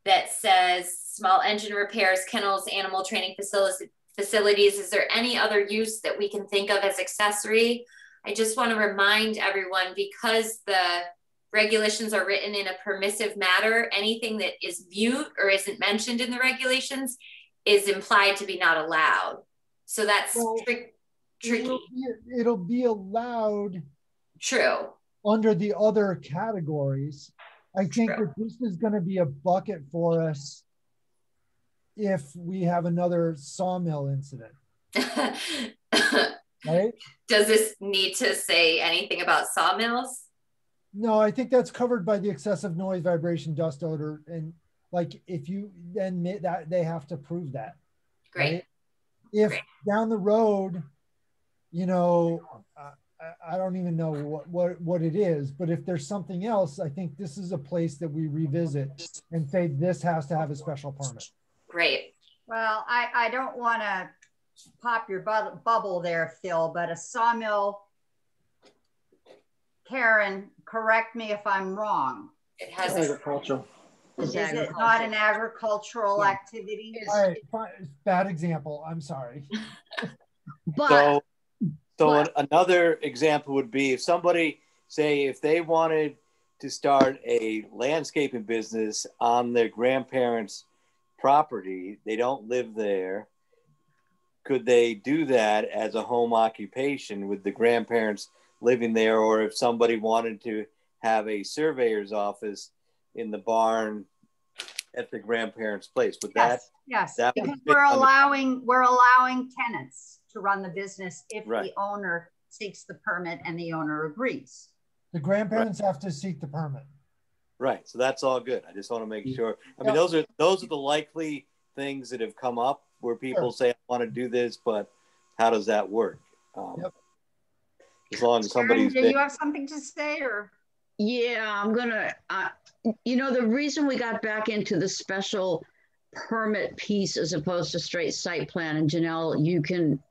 that says small engine repairs, kennels, animal training facilities? Is there any other use that we can think of as accessory? I just want to remind everyone, because the regulations are written in a permissive manner, anything that is mute or isn't mentioned in the regulations is implied to be not allowed. So that's tricky. It'll be allowed. True. Under the other categories. I think that this is going to be a bucket for us if we have another sawmill incident. Right? Does this need to say anything about sawmills? No, I think that's covered by the excessive noise, vibration, dust, odor, and like if you then that they have to prove that. Great. Right? If down the road, you know, I don't even know what it is, but if there's something else, I think this is a place that we revisit and say this has to have a special permit. Great. Well, I don't want to pop your bubble there, Phil, but a sawmill, Karen, correct me if I'm wrong. It has agricultural. Is it not an agricultural activity? All right, bad example. I'm sorry. But so another example would be if somebody, say, if they wanted to start a landscaping business on their grandparents' property, they don't live there. Could they do that as a home occupation with the grandparents living there? Or if somebody wanted to have a surveyor's office in the barn at the grandparents' place, would yes, because we're allowing tenants to run the business if the owner seeks the permit and the owner agrees. The grandparents have to seek the permit. Right. So that's all good. I just want to make sure. I mean, those are the likely things that have come up where people say, I want to do this, but how does that work? As long as somebody's Karen, do you have something to say, or? Yeah, I'm gonna, you know, the reason we got back into the special permit piece as opposed to straight site plan, and Janelle, you can,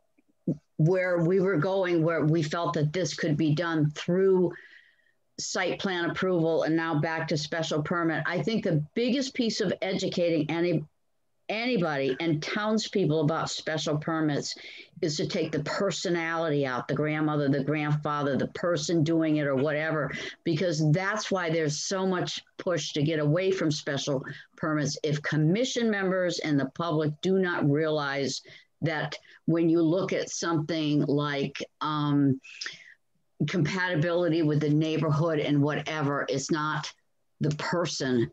where we were going, where we felt that this could be done through site plan approval and now back to special permit. I think the biggest piece of educating anybody and townspeople about special permits is to take the personality out, the grandmother, the grandfather, the person doing it or whatever, because that's why there's so much push to get away from special permits. If commission members and the public do not realize that when you look at something like compatibility with the neighborhood and whatever, it's not the person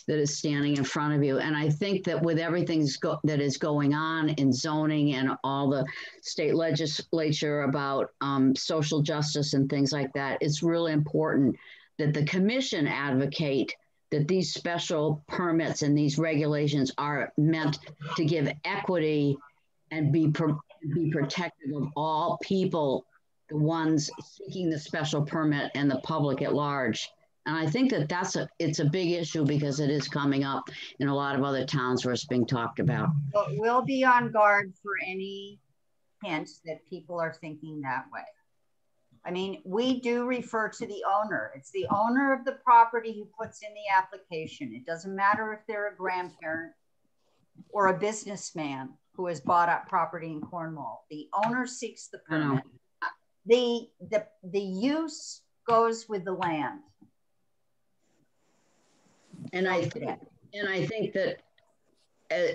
that is standing in front of you. And I think that with everything that is going on in zoning and all the state legislature about social justice and things like that, it's really important that the commission advocate that these special permits and these regulations are meant to give equity and be protective of all people, the ones seeking the special permit and the public at large. And I think that it's a big issue because it is coming up in a lot of other towns where it's being talked about. But we'll be on guard for any hints that people are thinking that way. I mean, we do refer to the owner. It's the owner of the property who puts in the application. It doesn't matter if they're a grandparent or a businessman who has bought up property in Cornwall. The owner seeks the permit. The use goes with the land. And I think that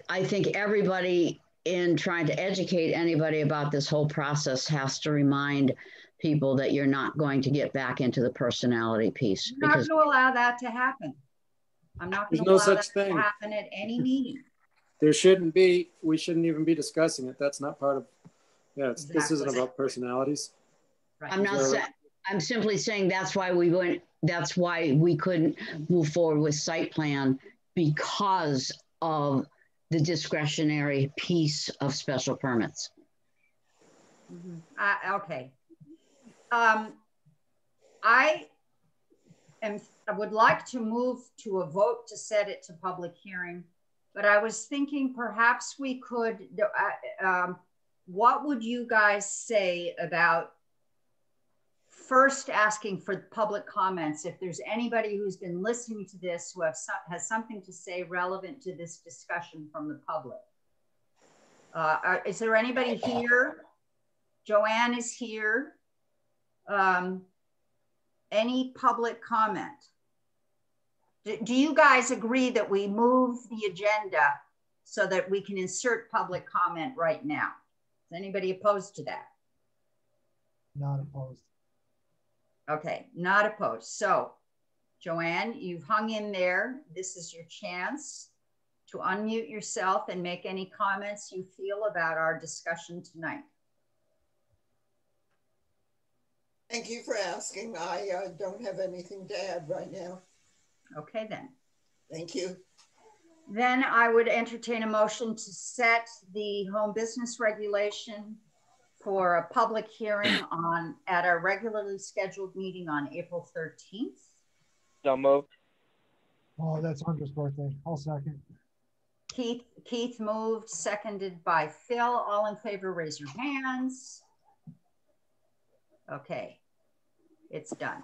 I think everybody in trying to educate anybody about this whole process has to remind people that you're not going to get back into the personality piece. I'm not going to allow that to happen. I'm not going to allow that to happen at any meeting. There shouldn't be, we shouldn't even be discussing it. That's not part of, exactly. This isn't about personalities. Right. I'm not saying, I'm simply saying that's why we couldn't move forward with site plan because of the discretionary piece of special permits. Mm-hmm. Okay. I would like to move to a vote to set it to public hearing, but I was thinking perhaps we could, what would you guys say about first asking for public comments? If there's anybody who's been listening to this who has something to say relevant to this discussion from the public. Is there anybody here? Joanne is here. Any public comment? Do you guys agree that we move the agenda so that we can insert public comment right now? Is anybody opposed to that? Not opposed. Okay, not opposed. So, Joanne, you've hung in there. This is your chance to unmute yourself and make any comments you feel about our discussion tonight. Thank you for asking. I don't have anything to add right now. Okay, then. Thank you. Then I would entertain a motion to set the home business regulation for a public hearing at our regularly scheduled meeting on April 13th. So moved. Oh, that's Hunter's birthday. I'll second. Keith moved, seconded by Phil. All in favor, raise your hands. Okay, it's done.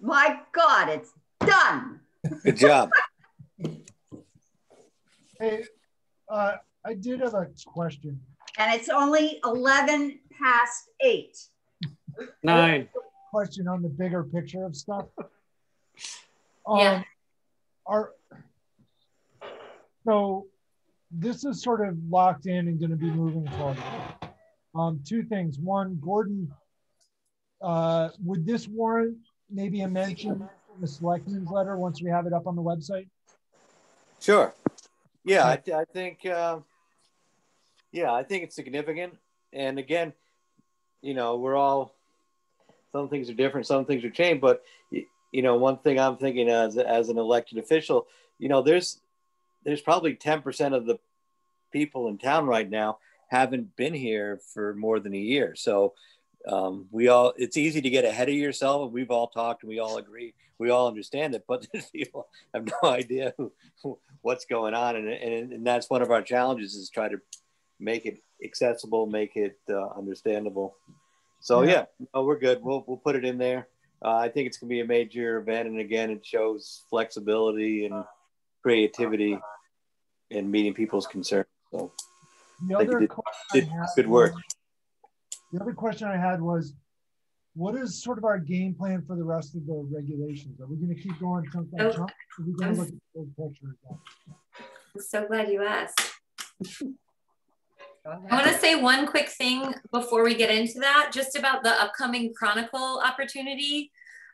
My God, it's done. Good job. Hey, I did have a question. And it's only 11 past 8. 9. Question on the bigger picture of stuff. Yeah. So this is sort of locked in and going to be moving forward. Two things. One, Gordon, would this warrant maybe a mention in the selectmen's letter once we have it up on the website? Sure. Yeah, I think. Yeah, I think it's significant. And again, you know, we're all. Some things are different. Some things are changed. But you know, one thing I'm thinking as an elected official, you know, there's probably 10% of the people in town right now haven't been here for more than a year. So it's easy to get ahead of yourself. We've all talked and we all agree. We all understand it, but people have no idea what's going on. And that's one of our challenges, is try to make it accessible, make it understandable. So yeah, no, we're good. We'll put it in there. I think it's gonna be a major event. And again, it shows flexibility and creativity in meeting people's concerns. So the other did good work. The other question I had was, what is sort of our game plan for the rest of the regulations? Are we going to keep going chunk by chunk? Are we going to look at the big picture again? I'm so glad you asked. I want to say one quick thing before we get into that, just about the upcoming Chronicle opportunity.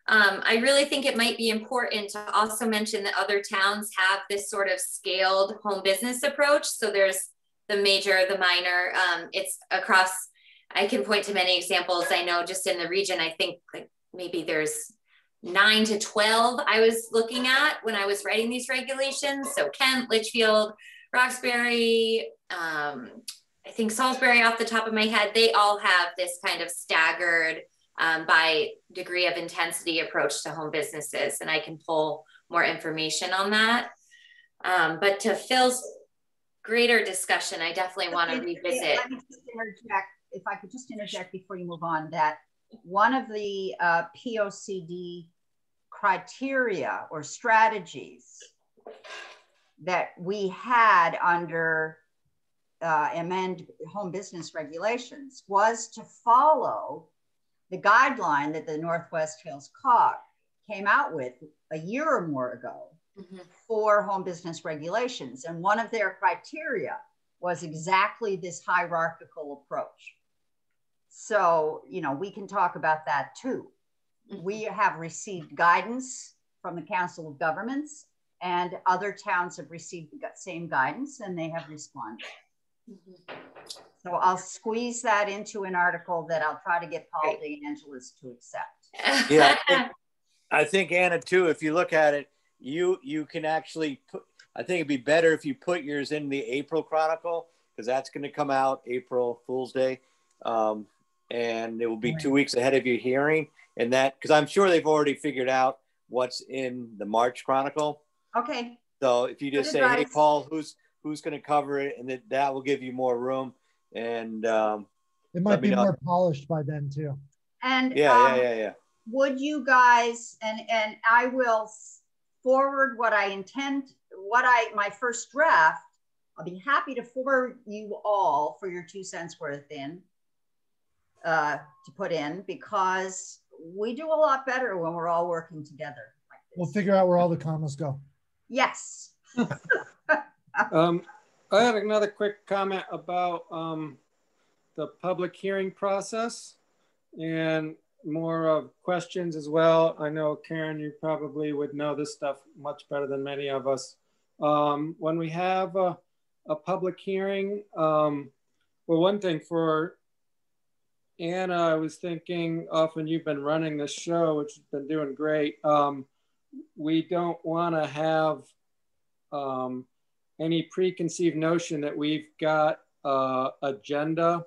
I really think it might be important to also mention that other towns have this sort of scaled home business approach. So there's the major, the minor, it's across. I can point to many examples. I know just in the region, I think like maybe there's 9 to 12 I was looking at when I was writing these regulations. So Kent, Litchfield, Roxbury, I think Salisbury off the top of my head, they all have this kind of staggered by degree of intensity approach to home businesses. And I can pull more information on that. But to Phil's greater discussion, I definitely want to revisit. Let me just interject. If I could just interject before you move on, that one of the POCD criteria or strategies that we had under amend home business regulations was to follow the guideline that the Northwest Hills COG came out with a year or more ago for home business regulations. And one of their criteria was exactly this hierarchical approach. So, you know, we can talk about that too. We have received guidance from the Council of Governments, and other towns have received the same guidance and they have responded. So I'll squeeze that into an article that I'll try to get Paul DeAngelis to accept. Yeah, I think Anna too, if you look at it, you can actually put, I think it'd be better if you put yours in the April Chronicle, because that's going to come out April Fool's Day. And it will be 2 weeks ahead of your hearing. And that, because I'm sure they've already figured out what's in the March Chronicle. Okay. So if you just say, hey, Paul, who's going to cover it? And that will give you more room. And it might be more polished by then too. And yeah. Would you guys, and I will forward what I intend, my first draft, I'll be happy to forward you all for your 2 cents worth in, to put in, because we do a lot better when we're all working together like this. We'll figure out where all the commas go. Yes. I had another quick comment about the public hearing process and more of questions as well. I know, Karen, you probably would know this stuff much better than many of us. When we have a public hearing, well, one thing for Anna, I was thinking, often you've been running this show, which has been doing great. We don't want to have any preconceived notion that we've got agenda.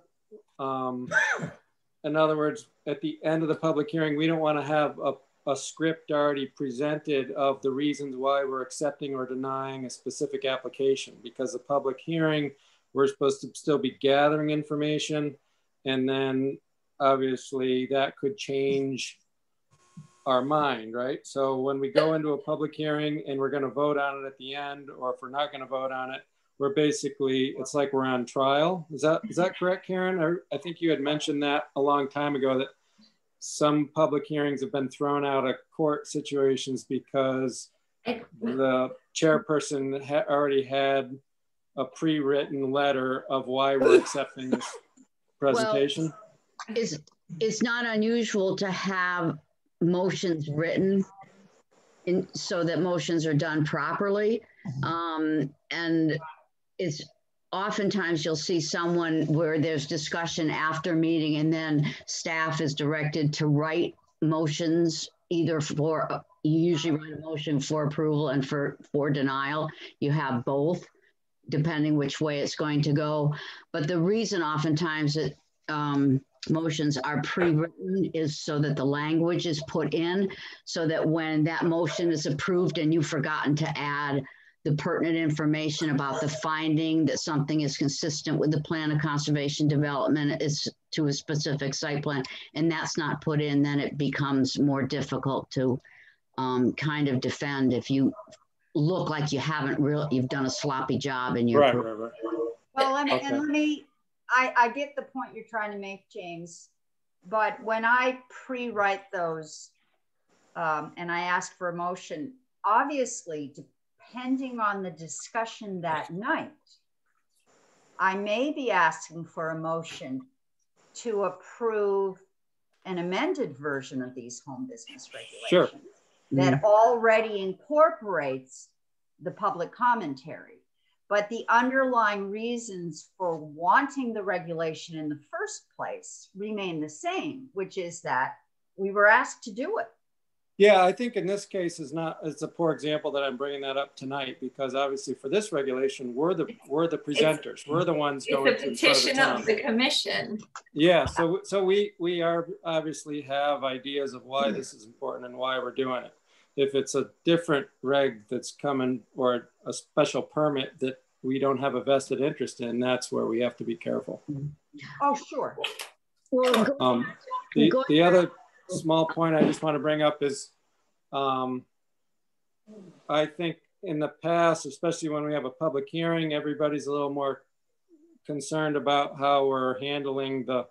In other words, at the end of the public hearing, we don't want to have a script already presented of the reasons why we're accepting or denying a specific application, because a public hearing, we're supposed to still be gathering information, and then obviously that could change our mind, right? So when we go into a public hearing and we're going to vote on it at the end, or if we're not going to vote on it, we're basically, it's like we're on trial. Is that correct, Karen? I think you had mentioned that a long time ago, that some public hearings have been thrown out of court situations because the chairperson already had a pre-written letter of why we're accepting this presentation. Well, it's not unusual to have motions written so that motions are done properly. And it's oftentimes you'll see someone where there's discussion after meeting, and then staff is directed to write motions either for, you usually write a motion for approval and for denial. You have both, depending which way it's going to go. But the reason oftentimes that motions are pre-written is so that the language is put in, so that when that motion is approved and you've forgotten to add the pertinent information about the finding that something is consistent with the plan of conservation development is to a specific site plan, and that's not put in, then it becomes more difficult to kind of defend if you look like you haven't really, you've done a sloppy job in your right. Well, I get the point you're trying to make, James, but when I pre-write those and I ask for a motion, obviously, depending on the discussion that night, I may be asking for a motion to approve an amended version of these home business regulations that already incorporates the public commentary. But the underlying reasons for wanting the regulation in the first place remain the same, which is that we were asked to do it. Yeah, I think in this case it's a poor example that I'm bringing that up tonight, because obviously for this regulation, we're the presenters. We're the ones going to the petition of the commission. Yeah, so we are obviously have ideas of why this is important and why we're doing it. If it's a different reg that's coming, or a special permit that we don't have a vested interest in, that's where we have to be careful. Oh, sure. The other small point I just want to bring up is I think in the past, especially when we have a public hearing, everybody's a little more concerned about how we're handling the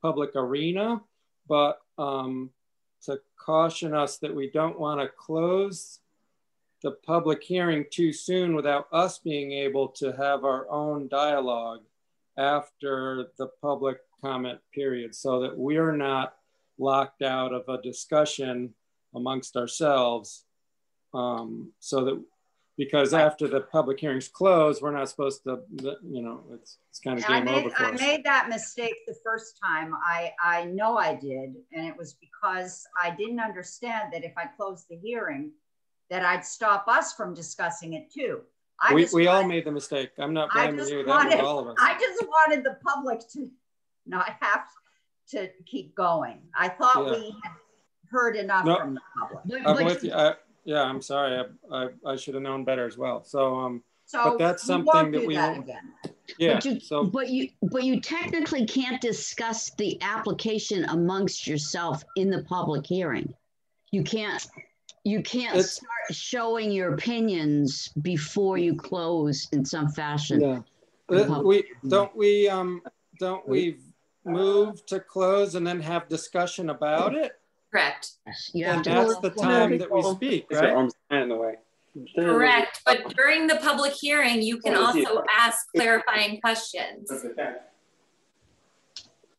public arena, but to caution us that we don't want to close the public hearing too soon without us being able to have our own dialogue after the public comment period, so that we're not locked out of a discussion amongst ourselves. So that, because after the public hearing's closed, we're not supposed to, you know, it's kind of game over for us. I made that mistake the first time. I know I did. And it was because I didn't understand that if I closed the hearing, that I'd stop us from discussing it too. We all made the mistake. I'm not blaming you, that was all of us. I just wanted the public to not have to keep going. I thought we had heard enough from the public. I'm with you. Yeah, I'm sorry. I should have known better as well. So, but that's something that we won't. Again. Yeah. But you technically can't discuss the application amongst yourself in the public hearing. You can't start showing your opinions before you close in some fashion. Yeah. Don't we move to close and then have discussion about it? Correct. And that's the time that we speak, right? Arms in the way. Correct. But during the public hearing, you can also ask clarifying questions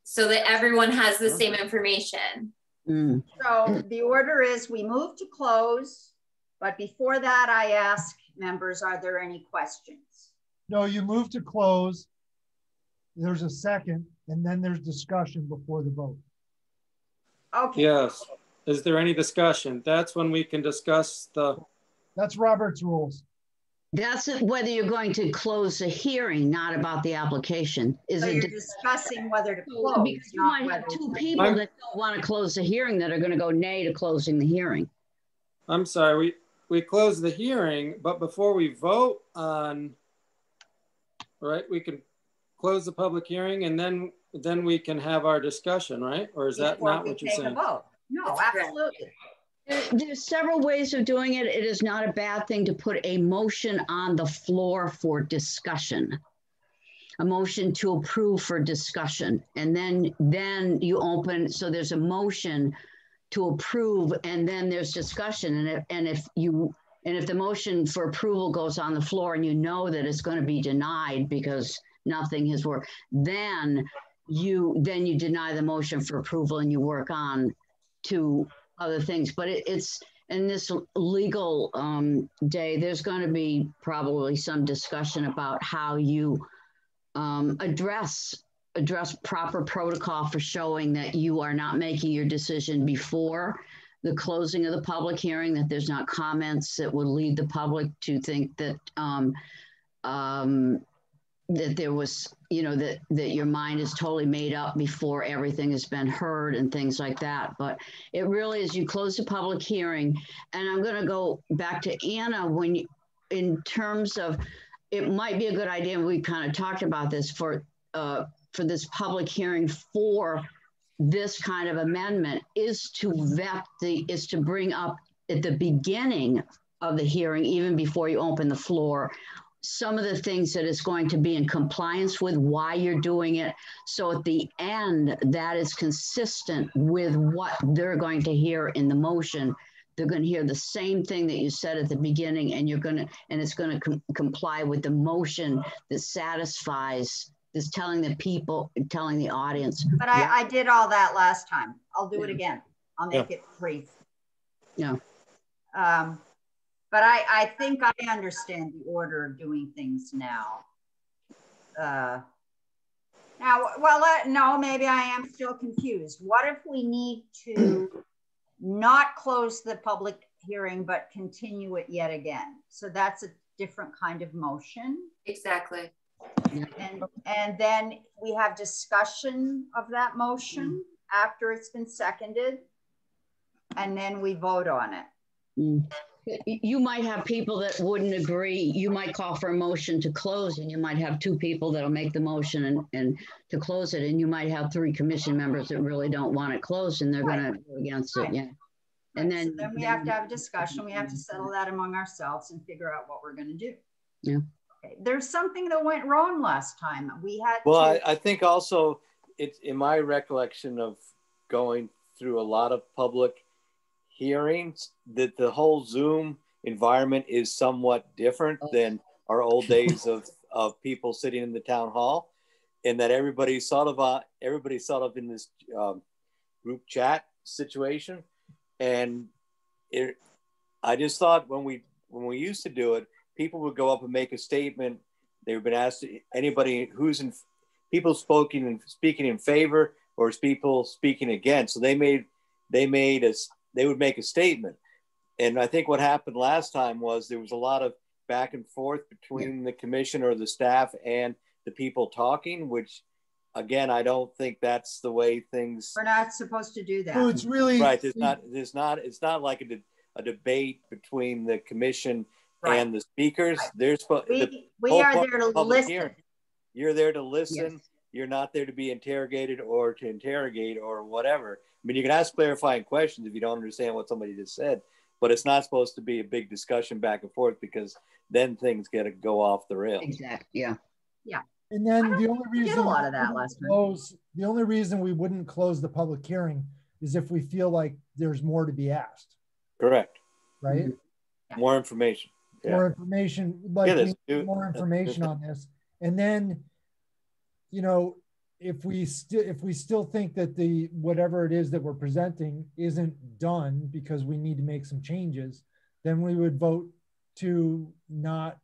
so that everyone has the same information. So the order is we move to close, but before that, I ask members, are there any questions? No, you move to close. There's a second, and then there's discussion before the vote. Okay. Yes. Is there any discussion? That's when we can discuss the... That's Robert's rules. That's whether you're going to close the hearing, not about the application. Is So it you're discussing whether to close, because you might have two people that don't want to close the hearing that are going to go nay to closing the hearing. I'm sorry, we close the hearing, but before we vote on, right, we can close the public hearing and then we can have our discussion, right? Or is that not what you're saying? Vote. No, absolutely. There's several ways of doing it. It is not a bad thing to put a motion on the floor for discussion. A motion to approve for discussion. And then you open, so there's a motion to approve and then there's discussion. And if the motion for approval goes on the floor and you know that it's going to be denied because nothing has worked, then you deny the motion for approval and you work on to other things. But it's in this legal day, there's going to be probably some discussion about how you address proper protocol for showing that you are not making your decision before the closing of the public hearing, that there's not comments that would lead the public to think that that there was, that your mind is totally made up before everything has been heard and things like that. But it really is, you close the public hearing. And I'm going to go back to Anna in terms of, it might be a good idea, and we kind of talked about this for this public hearing for this kind of amendment, is to bring up at the beginning of the hearing, even before you open the floor, some of the things that is going to be in compliance with, why you're doing it. So at the end, that is consistent with what they're going to hear in the motion. They're going to hear the same thing that you said at the beginning, and it's going to comply with the motion that satisfies this, telling the audience. But I did all that last time. I'll do it again. I'll make it brief. Yeah. But I think I understand the order of doing things now. No, maybe I am still confused. What if we need to not close the public hearing, but continue it yet again? So that's a different kind of motion. Exactly. And then we have discussion of that motion after it's been seconded, and then we vote on it. You might have people that wouldn't agree. You might call for a motion to close, and you might have two people that'll make the motion and to close it. And you might have three commission members that really don't want it closed, and they're going to go against it. Yeah. And then we have to have a discussion. We have to settle that among ourselves and figure out what we're going to do. Yeah. Okay. There's something that went wrong last time. We had. Well, I think also it's in my recollection of going through a lot of public hearings that the whole Zoom environment is somewhat different than our old days of people sitting in the town hall, and that everybody's sort of in this group chat situation. And I just thought when we used to do it, people would go up and make a statement. They've been asked anybody who's in, people speaking in favor or people speaking against. So they would make a statement. And I think what happened last time was there was a lot of back and forth between the commission or the staff and the people talking, which again, I don't think that's the way things. We're not supposed to do that. So it's really right. It's not like a debate between the commission and the speakers. There's we are there to listen. Hearing. You're there to listen. Yes. You're not there to be interrogated or to interrogate or whatever. I mean, you can ask clarifying questions if you don't understand what somebody just said, but it's not supposed to be a big discussion back and forth, because then things go off the rails. Exactly. Yeah. Yeah. And then the only reason a lot of that last time. The only reason we wouldn't close the public hearing is if we feel like there's more to be asked. Correct. Right. Mm-hmm. More information. Yeah. More information. Like more information on this, and then, if we still think that the whatever it is that we're presenting isn't done because we need to make some changes, then we would vote to not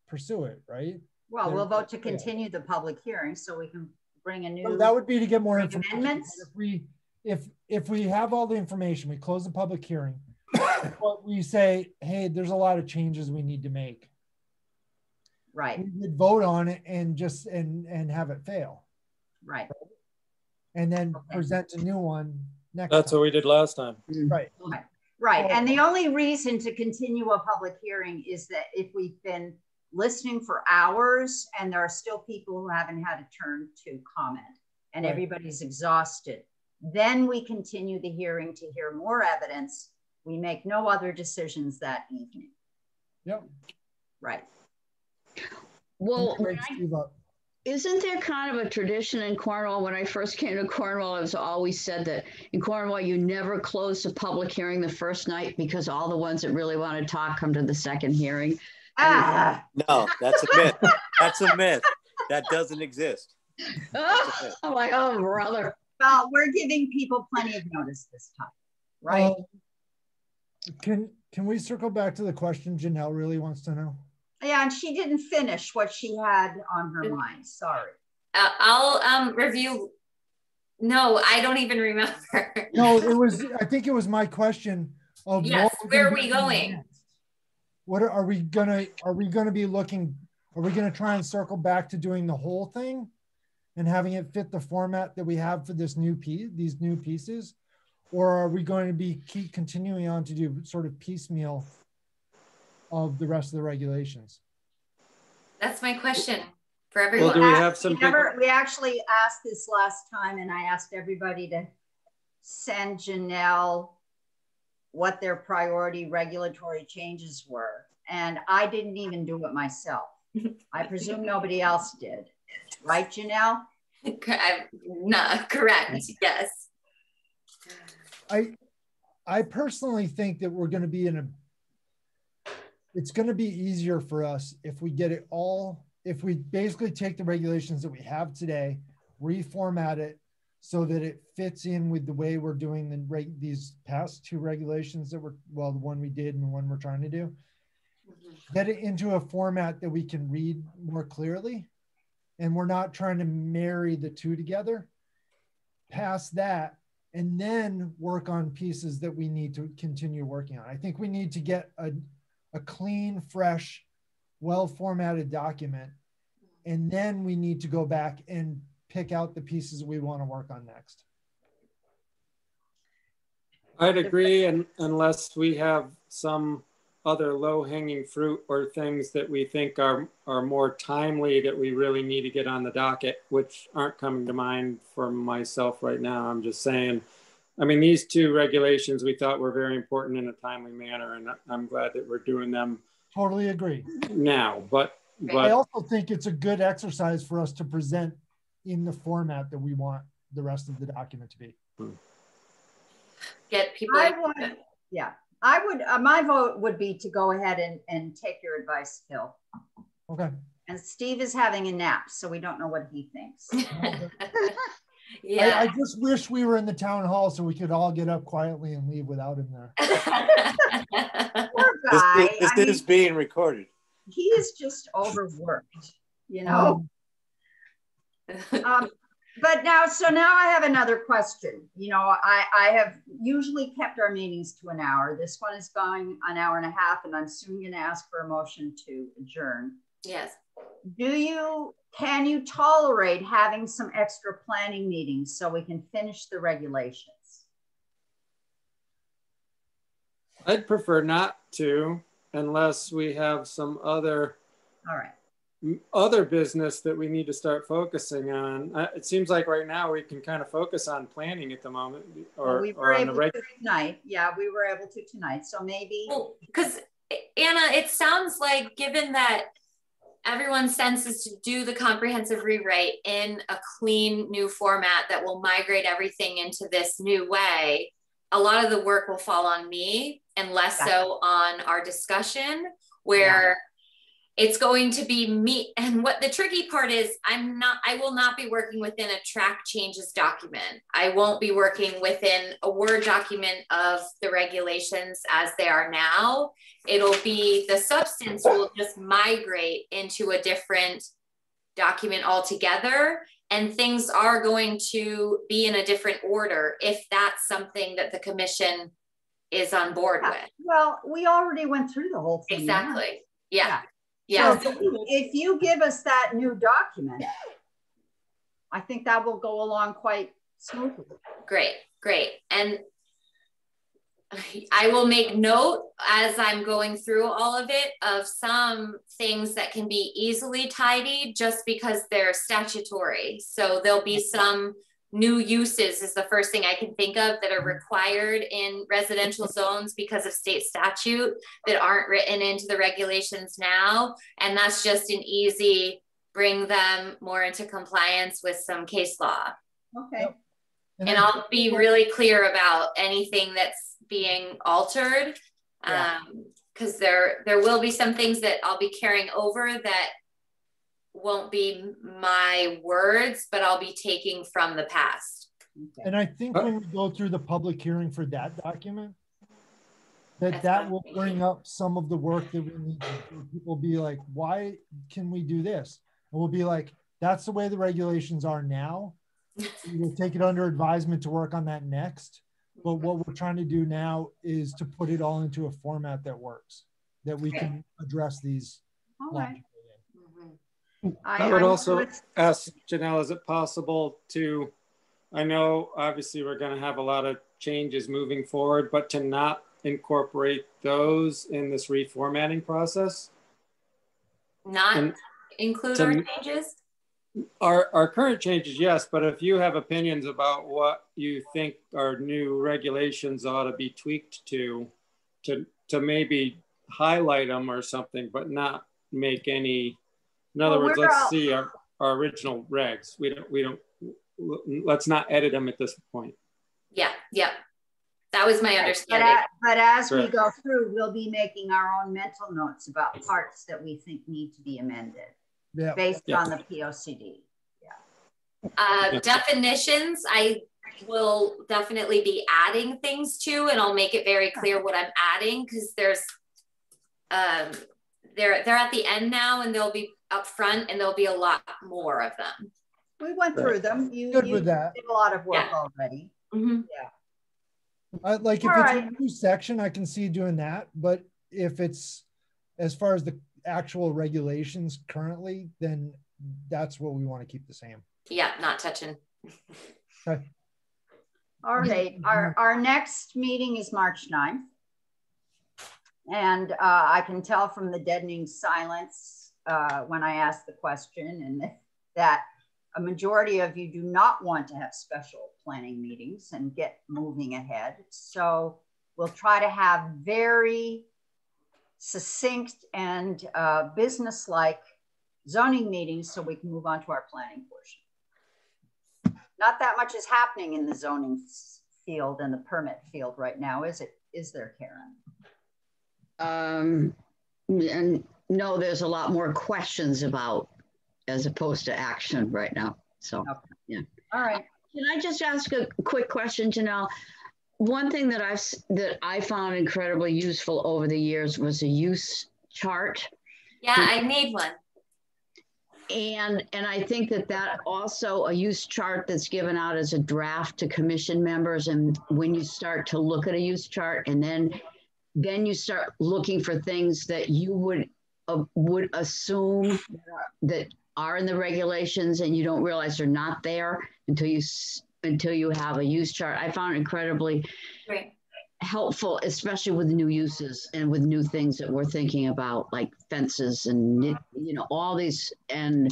pursue it, right? Well, we'll vote to continue the public hearing so we can bring a new. So that would be to get more information. Amendments. If we have all the information, we close the public hearing, but we say, hey, there's a lot of changes we need to make. Right. we would vote on it and just and have it fail. Right. And then present a new one next That's time. what we did last time. Right. Right. And the only reason to continue a public hearing is that if we've been listening for hours and there are still people who haven't had a turn to comment and everybody's exhausted, then we continue the hearing to hear more evidence. We make no other decisions that evening. Yep. Right. Well, isn't there kind of a tradition in Cornwall? When I first came to Cornwall, it was always said that in Cornwall, you never close a public hearing the first night because all the ones that really want to talk come to the second hearing. No, that's a myth. That's a myth. That doesn't exist. I'm like, oh, brother. Well, we're giving people plenty of notice this time, right? Can we circle back to the question Janelle really wants to know? Yeah, and she didn't finish what she had on her mind. Sorry. I'll review. No, I don't even remember. No, it was. I think it was my question of yes. Where are we going? What are we gonna be looking? Are we gonna try and circle back to doing the whole thing, and having it fit the format that we have for this new piece, these new pieces, or are we going to be keep continuing on to do sort of piecemeal of the rest of the regulations? That's my question for everyone. Well, do we have some we actually asked this last time, and I asked everybody to send Janelle what their priority regulatory changes were. And I didn't even do it myself. I presume nobody else did. Right, Janelle? Not correct, yes. I personally think that we're going to be it's going to be easier for us if we get it all, if we basically take the regulations that we have today, reformat it so that it fits in with the way we're doing these past two regulations that were, well, the one we did and the one we're trying to do. Get it into a format that we can read more clearly, and we're not trying to marry the two together. Past that, and then work on pieces that we need to continue working on. I think we need to get a clean, fresh, well-formatted document, and then we need to go back and pick out the pieces we want to work on next. I'd agree, and unless we have some other low-hanging fruit or things that we think are more timely that we really need to get on the docket, which aren't coming to mind for myself right now. I'm just saying, I mean, these two regulations we thought were very important in a timely manner, and I'm glad that we're doing them. Totally agree. Now, but I also think it's a good exercise for us to present in the format that we want the rest of the document to be. Get people. I would, my vote would be to go ahead and take your advice, Phil. Okay. And Steve is having a nap, so we don't know what he thinks. Yeah. I just wish we were in the town hall so we could all get up quietly and leave without him there. Poor guy. This is being recorded. He is just overworked, you know? But now, so now I have another question. You know, I have usually kept our meetings to an hour. This one is going an hour and a half, and I'm soon going to ask for a motion to adjourn. Yes. Can you tolerate having some extra planning meetings so we can finish the regulations? I'd prefer not to, unless we have some other business that we need to start focusing on. It seems like right now we can kind of focus on planning at the moment, or we were on able to tonight. Yeah, we were able to tonight. So maybe. Because Anna, it sounds like, given that everyone's sense is to do the comprehensive rewrite in a clean new format that will migrate everything into this new way, a lot of the work will fall on me and less so on our discussion, where it's going to be me. And what the tricky part is, I will not be working within a track changes document. I won't be working within a Word document of the regulations as they are now. It'll be, the substance will just migrate into a different document altogether. And things are going to be in a different order if that's something that the commission is on board with. Well, we already went through the whole thing. Exactly. Yeah. Yeah. So if you give us that new document, I think that will go along quite smoothly. Great, great. And I will make note as I'm going through all of it of some things that can be easily tidied just because they're statutory. So there'll be some new uses is the first thing I can think of that are required in residential zones because of state statute that aren't written into the regulations now. And that's just an easy bring them more into compliance with some case law. Okay. Yep. And I'll be really clear about anything that's being altered. Because there will be some things that I'll be carrying over that won't be my words, but I'll be taking from the past. And I think when we go through the public hearing for that document, that will bring up some of the work that we need to do. People will be like, why can we do this? And we'll be like, that's the way the regulations are now. We'll take it under advisement to work on that next. But what we're trying to do now is to put it all into a format that works, that we can address these. All right. I would also ask Janelle, is it possible to, I know obviously we're going to have a lot of changes moving forward, but to not incorporate those in this reformatting process? Not include our changes? Our current changes, yes, but if you have opinions about what you think our new regulations ought to be tweaked to maybe highlight them or something, but not make any. In other words, let's see our original regs. Let's not edit them at this point. Yeah, yeah. That was my understanding. But as we go through, we'll be making our own mental notes about parts that we think need to be amended based on the POCD. Definitions, I will definitely be adding things to, and I'll make it very clear what I'm adding, because there's they're at the end now, and they'll be up front, and there'll be a lot more of them. We went through them. You Good did with that. a lot of work already. Mm-hmm. Yeah. Like if it's a new section, I can see doing that. But if it's as far as the actual regulations currently, then that's what we want to keep the same. Yeah, not touching. Okay. All right. Our next meeting is March 9th. And I can tell from the deadening silence when I asked the question, and that a majority of you do not want to have special planning meetings and get moving ahead. So we'll try to have very succinct and business-like zoning meetings so we can move on to our planning portion. Not that much is happening in the zoning field and the permit field right now, is it? Is there, Karen? And no, there's a lot more questions about as opposed to action right now. So, yeah. All right. Can I just ask a quick question, Janelle? One thing that I found incredibly useful over the years was a use chart. Yeah, I need one. And I think that also a use chart that's given out as a draft to commission members. And when you start to look at a use chart, and then you start looking for things that you would assume that are in the regulations, and you don't realize they're not there until you have a use chart. I found it incredibly helpful, especially with new uses and with new things that we're thinking about, like fences and all these and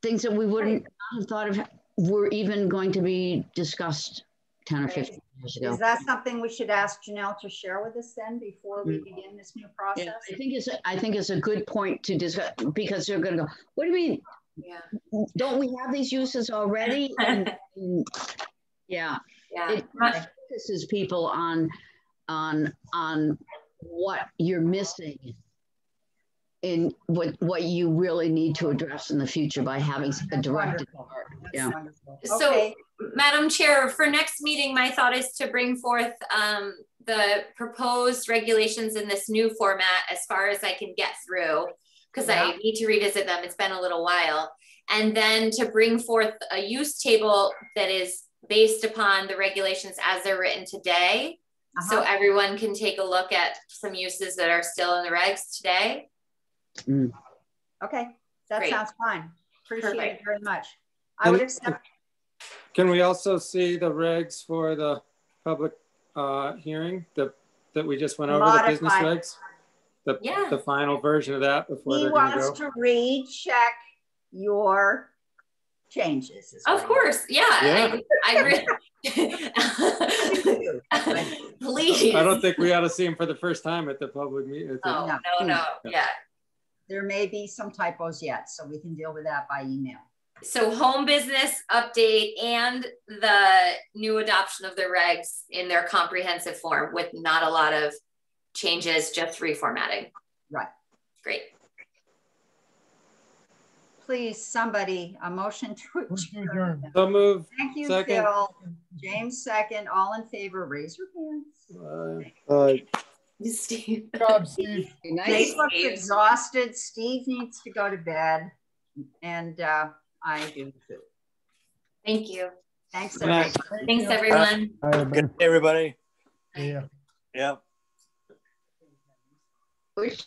things that we wouldn't have thought of were even going to be discussed 10 or 15 years ago. Is that something we should ask Janelle to share with us then before we begin this new process? Yeah, I think it's a good point to discuss, because they're going to go, what do you mean? Yeah. Don't we have these uses already? Yeah. It focuses people on what you're missing in what you really need to address in the future by having a directed part. Yeah. So, Madam Chair, for next meeting, my thought is to bring forth the proposed regulations in this new format as far as I can get through, because I need to revisit them. It's been a little while. And then to bring forth a use table that is based upon the regulations as they're written today. So everyone can take a look at some uses that are still in the regs today. Okay, that Great. sounds fine. Appreciate Perfect. it very much. I would And accept. Can we also see the regs for the public hearing that we just went over, the business regs? The final version of that before He they're going to wants go? to recheck your changes. Of course, yeah. I really. Please. I don't think we ought to see him for the first time at the public meeting. Oh, no. Yeah. There may be some typos yet, so we can deal with that by email. So home business update and the new adoption of the regs in their comprehensive form with not a lot of changes, just reformatting. Right. Great. Please, somebody, a motion to adjourn. So move. Thank you, Second. Phil. James, second. All in favor, raise your hands. Steve. Good job, Steve. Jake looks exhausted. Steve needs to go to bed. And I do too. Thank you. Thanks, everybody. Thanks, everyone. Good day, everybody. Yeah. Yeah. Which